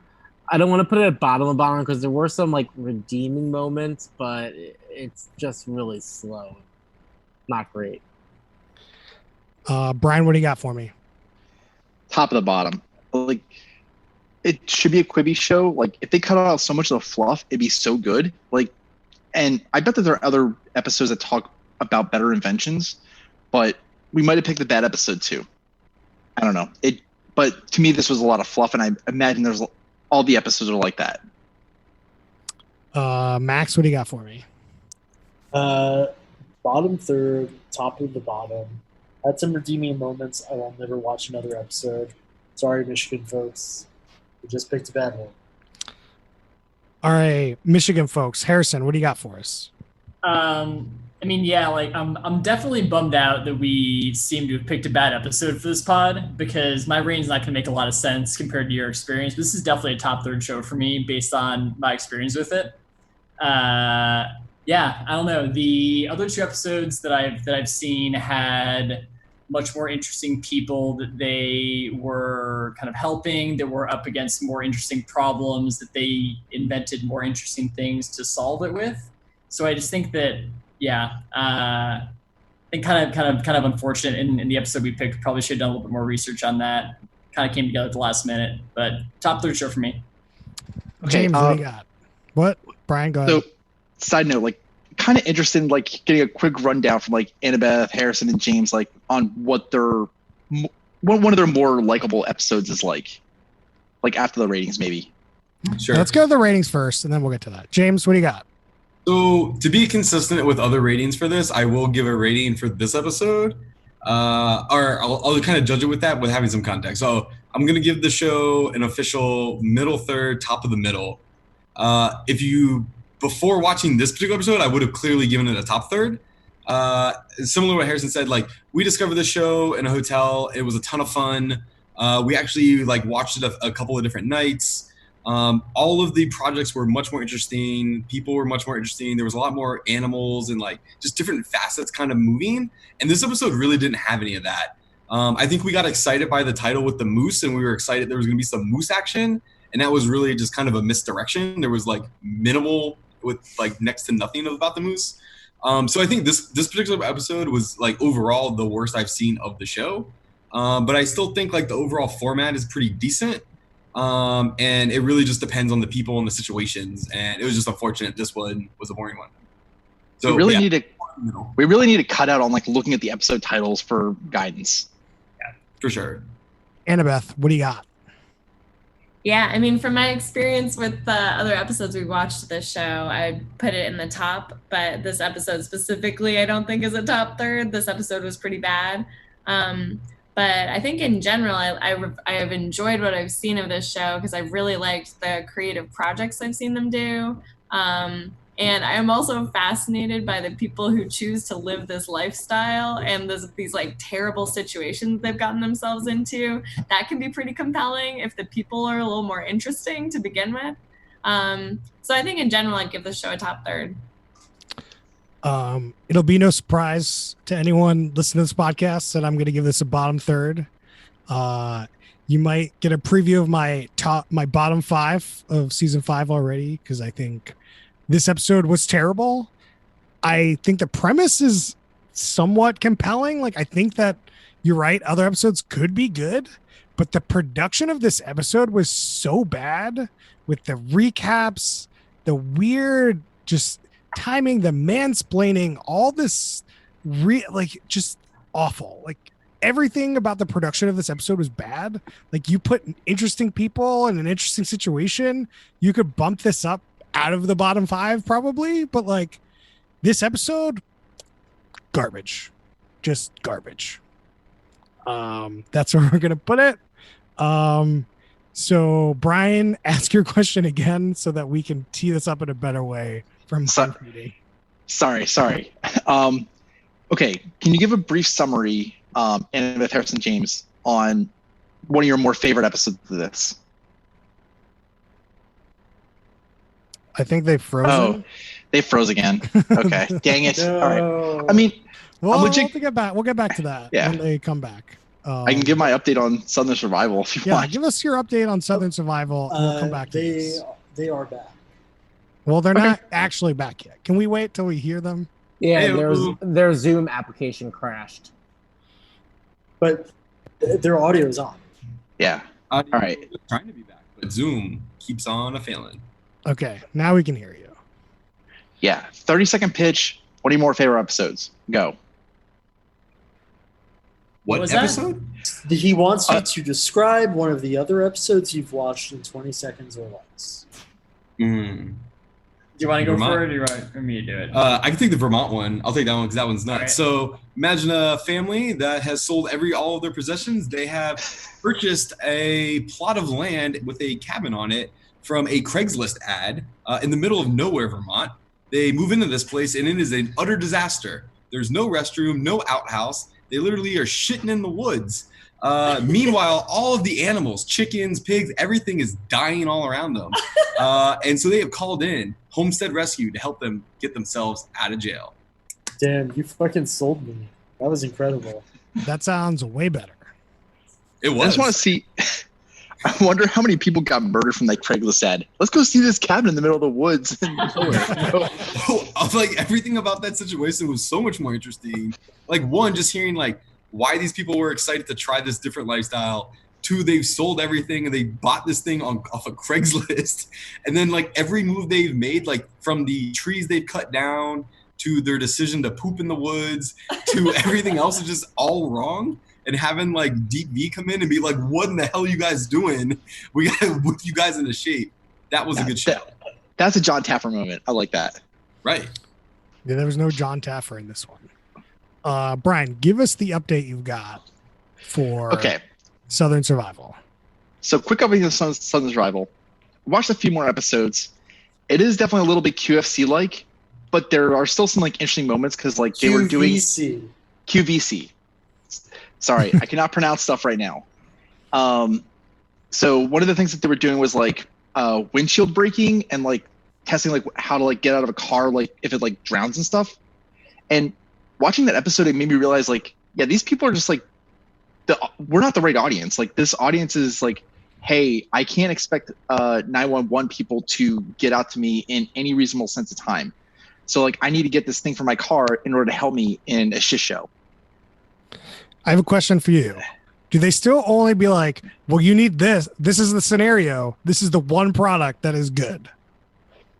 I don't want to put it at bottom of bottom because there were some like redeeming moments, but it's just really slow. Not great. Brian, what do you got for me? Top of the bottom. Like, it should be a Quibi show. Like, if they cut out so much of the fluff, it'd be so good. Like, and I bet that there are other episodes that talk about better inventions, but we might have picked a bad episode too. I don't know. But to me, this was a lot of fluff, and I imagine there's all the episodes are like that. Max, what do you got for me? Bottom third, top of the bottom. Had some redeeming moments. I will never watch another episode. Sorry, Michigan folks. We just picked a bad one. All right, Michigan folks. Harrison, what do you got for us? I mean, yeah, like I'm definitely bummed out that we seem to have picked a bad episode for this pod because my rating's not going to make a lot of sense compared to your experience. This is definitely a top third show for me based on my experience with it. Yeah, I don't know. The other two episodes that I've seen had much more interesting people that they were kind of helping, that were up against more interesting problems, that they invented more interesting things to solve it with. So I just think that, yeah, I think kind of unfortunate in the episode we picked. Probably should have done a little bit more research on that. Kind of came together at the last minute, but top third show for me. Okay, James, what do you got? What? Brian, go ahead. So, side note, like, kind of interested in like getting a quick rundown from like Annabeth, Harrison, and James, like on what their one of their more likable episodes is like after the ratings, maybe. Sure. Let's go to the ratings first, and then we'll get to that. James, what do you got? So to be consistent with other ratings for this, I will give a rating for this episode, or I'll kind of judge it with that with having some context. So I'm gonna give the show an official middle third, top of the middle. Before watching this particular episode, I would have clearly given it a top third. Similar to what Harrison said, like we discovered the show in a hotel. It was a ton of fun. We actually like watched it a couple of different nights. All of the projects were much more interesting. People were much more interesting. There was a lot more animals and like just different facets kind of moving. And this episode really didn't have any of that. I think we got excited by the title with the moose, and we were excited there was going to be some moose action. And that was really just kind of a misdirection. There was like minimal with like next to nothing about the moose. So I think this particular episode was like overall the worst I've seen of the show. But I still think like the overall format is pretty decent. And it really just depends on the people and the situations. And it was just unfortunate this one was a boring one. So we really yeah, need to cut out on like looking at the episode titles for guidance. yeah, for sure. Annabeth, what do you got? Yeah, I mean, from my experience with the other episodes we watched this show, I put it in the top, but this episode specifically, I don't think is a top third. This episode was pretty bad. But I think in general, I have enjoyed what I've seen of this show because I've really liked the creative projects I've seen them do. And I am also fascinated by the people who choose to live this lifestyle and these like terrible situations they've gotten themselves into. That can be pretty compelling if the people are a little more interesting to begin with. So I think in general, I'd give this show a top third. It'll be no surprise to anyone listening to this podcast that I'm going to give this a bottom third. You might get a preview of my bottom 5 of season 5 already, because I think this episode was terrible. I think the premise is somewhat compelling. Like, I think that you're right. Other episodes could be good, but the production of this episode was so bad with the recaps, the weird just timing, the mansplaining, all this just awful. Like, everything about the production of this episode was bad. Like, you put interesting people in an interesting situation, you could bump this up out of the bottom 5 probably, but like, this episode, garbage, just garbage. That's where we're gonna put it. So Brian, ask your question again so that we can tee this up in a better way from my reading. Sorry. Okay, can you give a brief summary, Annabeth Harrison James, on one of your more favorite episodes of this? I think they froze. Oh, they froze again. Okay, dang it! No. All right. I mean, we'll get back to that when they come back. I can give my update on Southern Survival if you want. Yeah, give us your update on Southern Survival. We'll come back to this. They are back. Well, they're not actually back yet. Can we wait till we hear them? Yeah, their Zoom application crashed. But their audio is on. Yeah. All right. Trying to be back, but Zoom keeps on failing. Okay, now we can hear you. Yeah, 30-second pitch. What are your more favorite episodes? Go. What was episode? He wants you to describe one of the other episodes you've watched in 20 seconds or less. Do you want to go Vermont? for it, or do you want me to do it? I can take the Vermont one. I'll take that one because that one's nuts. Right. So imagine a family that has sold all of their possessions. They have purchased a plot of land with a cabin on it from a Craigslist ad in the middle of nowhere, Vermont. They move into this place and it is an utter disaster. There's no restroom, no outhouse. They literally are shitting in the woods. Meanwhile, all of the animals, chickens, pigs, everything is dying all around them. And so they have called in Homestead Rescue to help them get themselves out of jail. Damn, you fucking sold me. That was incredible. That sounds way better. It was. I just want to see. I wonder how many people got murdered from that Craigslist ad. Let's go see this cabin in the middle of the woods. Like, everything about that situation was so much more interesting. Like, one, just hearing like why these people were excited to try this different lifestyle. 2, they've sold everything and they bought this thing off of Craigslist. And then like every move they've made, like from the trees they've cut down to their decision to poop in the woods to everything else is just all wrong. And having like Deep V come in and be like, what in the hell are you guys doing? We got to whip you guys into shape. That was a good show. That's a John Taffer moment. I like that. Right. Yeah, there was no John Taffer in this one. Brian, give us the update you've got for Southern Survival. So quick update of Southern Survival. Watched a few more episodes. It is definitely a little bit QFC-like, but there are still some like interesting moments because like they were doing QVC. Sorry, I cannot pronounce stuff right now. So one of the things that they were doing was like windshield braking and like testing like how to like get out of a car like if it like drowns and stuff. And watching that episode, it made me realize like, yeah, these people are just like we're not the right audience. Like this audience is like, hey, I can't expect 911 people to get out to me in any reasonable sense of time. So like I need to get this thing from my car in order to help me in a shit show. I have a question for you. do they still only be like, well, you need this. This is the scenario. This is the one product that is good.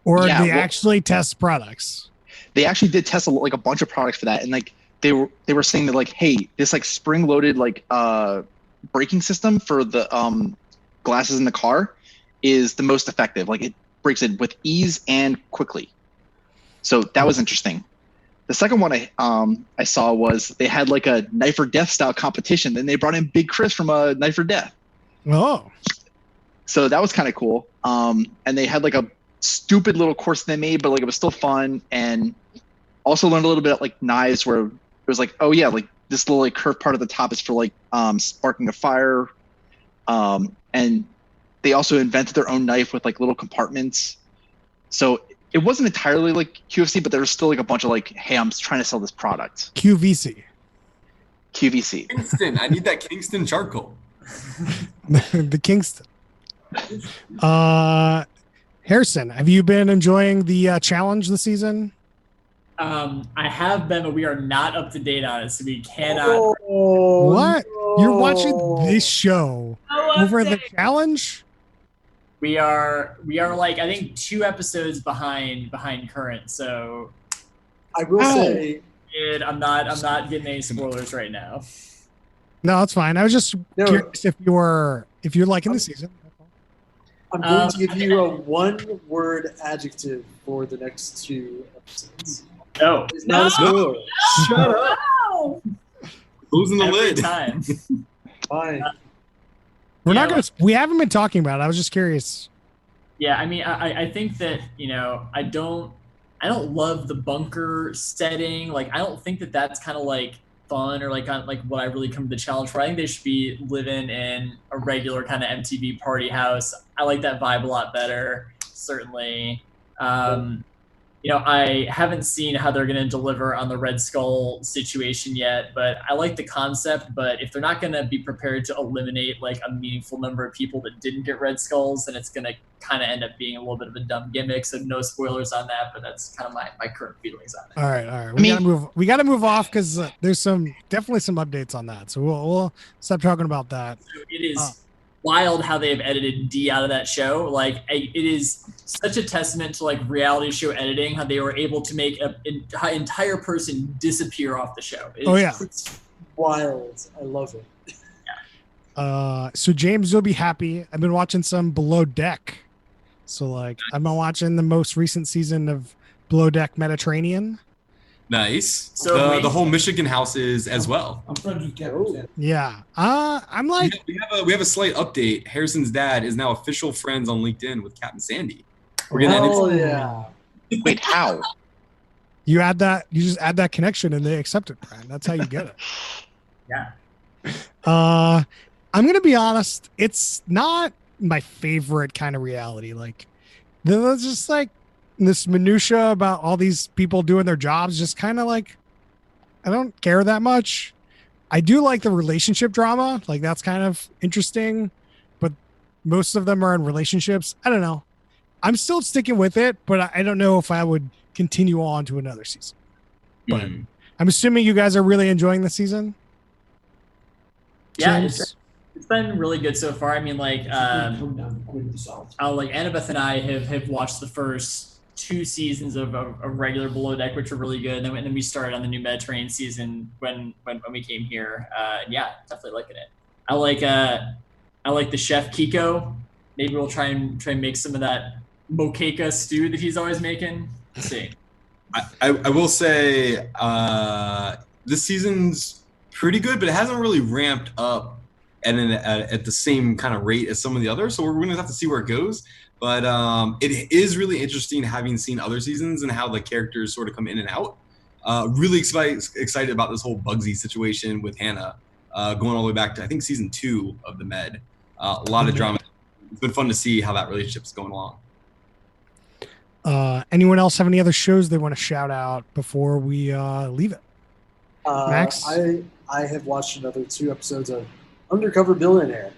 Or Yeah, do they well- actually test products? They actually did test like a bunch of products for that, and like they were saying that like, hey, this like spring loaded like braking system for the glasses in the car is the most effective. Like it breaks it with ease and quickly. So that was interesting. The second one I saw was they had like a Knife or Death style competition. Then they brought in Big Chris from Knife or Death. Oh, So that was kind of cool. And they had like a stupid little course they made, but like it was still fun. And also learned a little bit like knives, where it was like, oh yeah, like this little like curved part of the top is for like sparking a fire. And they also invented their own knife with like little compartments. So it wasn't entirely like QFC, but there was still like a bunch of like, hey, I'm trying to sell this product. QVC. QVC. Kingston. I need that Kingston charcoal. The Kingston. Harrison, have you been enjoying the challenge this season? I have been, but we are not up to date on it, so we cannot. What? You're watching this show No over the update. challenge? We are like I think 2 episodes behind current. So I will say, I'm not getting any spoilers right now. No, it's fine. I was just No. curious if you're liking the season. I'm going to give you a one-word adjective for the next 2 episodes. No, It's not a spoiler. Shut up. no. Losing the Every lid. time. Fine. We're not Yeah, gonna. We haven't been talking about it. I was just curious. Yeah, I mean, I think that I don't love the bunker setting. Like, I don't think that that's kind of like fun or like kind of like what I really come to the challenge for. I think they should be living in a regular kind of MTV party house. I like that vibe a lot better, certainly. I haven't seen how they're going to deliver on the Red Skull situation yet, but I like the concept. But if they're not going to be prepared to eliminate like a meaningful number of people that didn't get Red Skulls, then it's going to kind of end up being a little bit of a dumb gimmick. So no spoilers on that, but that's kind of my current feelings on it. All right. We gotta move off because there's definitely some updates on that. So we'll stop talking about that. It is wild how they have edited D out of that show. Like, it is such a testament to like reality show editing, how they were able to make an entire person disappear off the show. It's Wild. I love it. So James, you'll be happy. I've been watching some Below Deck. So like I've been watching the most recent season of Below Deck Mediterranean. Nice. So the whole Michigan house is as well. I'm friends with Kevin. Yeah. I'm like, We have a slight update. Harrison's dad is now official friends on LinkedIn with Captain Sandy. We're getting that Hell info. yeah. Wait, how? you just add that connection and they accept it, Brian. That's how you get it. Yeah. I'm gonna be honest, it's not my favorite kind of reality. Like there's just like this minutia about all these people doing their jobs, just kind of like I don't care that much. I do like the relationship drama, like that's kind of interesting, but most of them are in relationships. I don't know. I'm still sticking with it, but I don't know if I would continue on to another season. But I'm assuming you guys are really enjoying the season. Yeah, James? it's been really good so far. I mean, like, Come down to Queen of the South. Annabeth and I have watched the first 2 seasons of regular Below Deck, which are really good. And then we started on the new Mediterranean season when we came here. Yeah, definitely liking it. I like the chef Kiko. Maybe we'll try and make some of that moqueca stew that he's always making. Let's see. I will say this season's pretty good, but it hasn't really ramped up at the same kind of rate as some of the others. So we're going to have to see where it goes. But it is really interesting having seen other seasons and how the characters sort of come in and out. Really excited about this whole Bugsy situation with Hannah going all the way back to, I think, season 2 of the Med. A lot of drama. It's been fun to see how that relationship's going along. Anyone else have any other shows they want to shout out before we leave it? Max? I have watched another 2 episodes of Undercover Billionaire.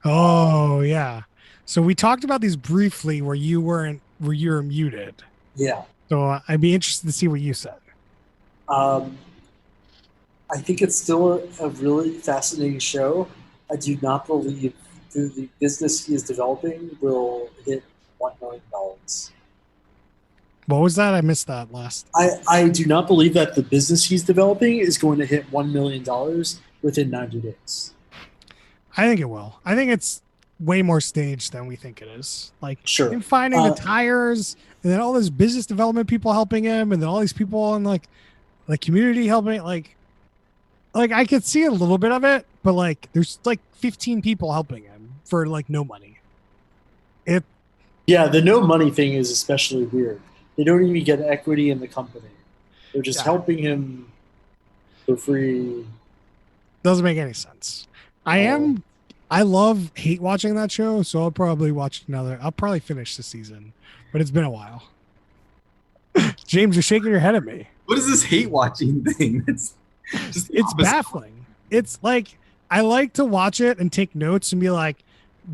Oh yeah. So we talked about these briefly where you were muted. Yeah. So I'd be interested to see what you said. I think it's still a really fascinating show. I do not believe the business he is developing will hit $1 million. What was that? I missed that last. I do not believe that the business he's developing is going to hit $1 million within 90 days. I think it will. I think it's way more staged than we think it is. Like Sure. him finding the tires, and then all those business development people helping him, and then all these people in like the community helping. Like I could see a little bit of it, but like there's like 15 people helping him for like no money. Yeah, the no money thing is especially weird. They don't even get equity in the company. They're just helping him for free. Doesn't make any sense. I love hate watching that show, so I'll probably watch another. I'll probably finish the season, but it's been a while. James, you're shaking your head at me. What is this hate watching thing? It's baffling. It's like I like to watch it and take notes and be like,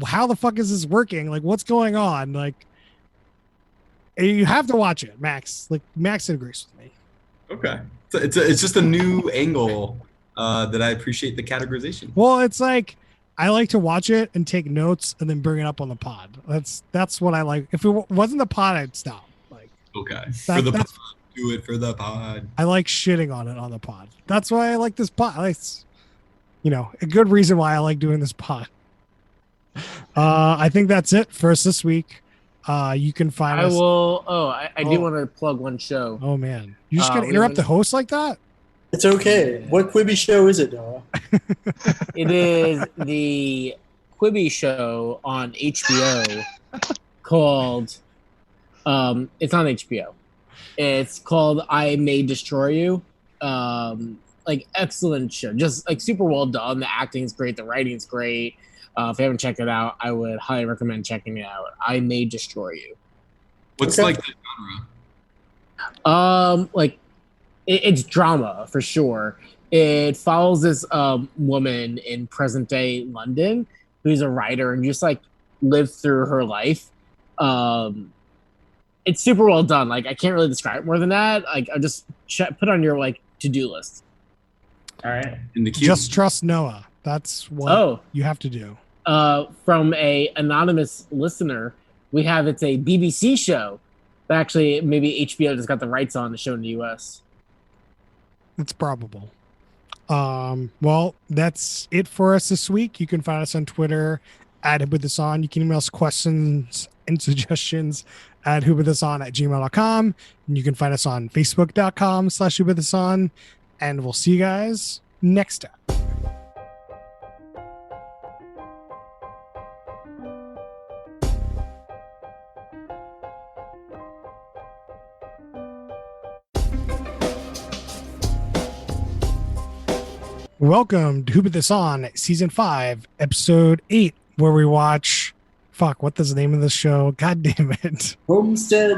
how the fuck is this working? Like, what's going on? Like, you have to watch it, Max. Like, Max agrees with me. Okay. It's just a new angle that I appreciate the categorization. Well, it's like I like to watch it and take notes and then bring it up on the pod. That's what I like. If it wasn't the pod, I'd stop. Like, okay, for the pod, do it for the pod. I like shitting on it on the pod. That's why I like this pod. It's, a good reason why I like doing this pod. I think that's it for us this week. You can find us. I do want to plug one show. Oh man, you just gonna interrupt the host like that? It's okay. What Quibi show is it, Noah? It is the Quibi show on HBO called. It's on HBO. It's called I May Destroy You. Like excellent show, just like super well done. The acting is great, the writing is great. If you haven't checked it out, I would highly recommend checking it out. I May Destroy You. What's like the genre? It's drama for sure. It follows this woman in present day London who's a writer and just like lived through her life. It's super well done. Like I can't really describe it more than that. Like I just put on your like to-do list. All right. In the queue. Just trust Noah. That's what you have to do. From a anonymous listener, we have it's a BBC show. But actually, maybe HBO just got the rights on the show in the US. It's probable. Well, that's it for us this week. You can find us on Twitter at whobutthison. You can email us questions and suggestions at whobutthison@gmail.com. And you can find us on facebook.com/whobutthison. And we'll see you guys next time. Welcome to Who Put This On, Season 5, Episode 8, where we watch... Fuck, what is the name of the show? God damn it. Homestead.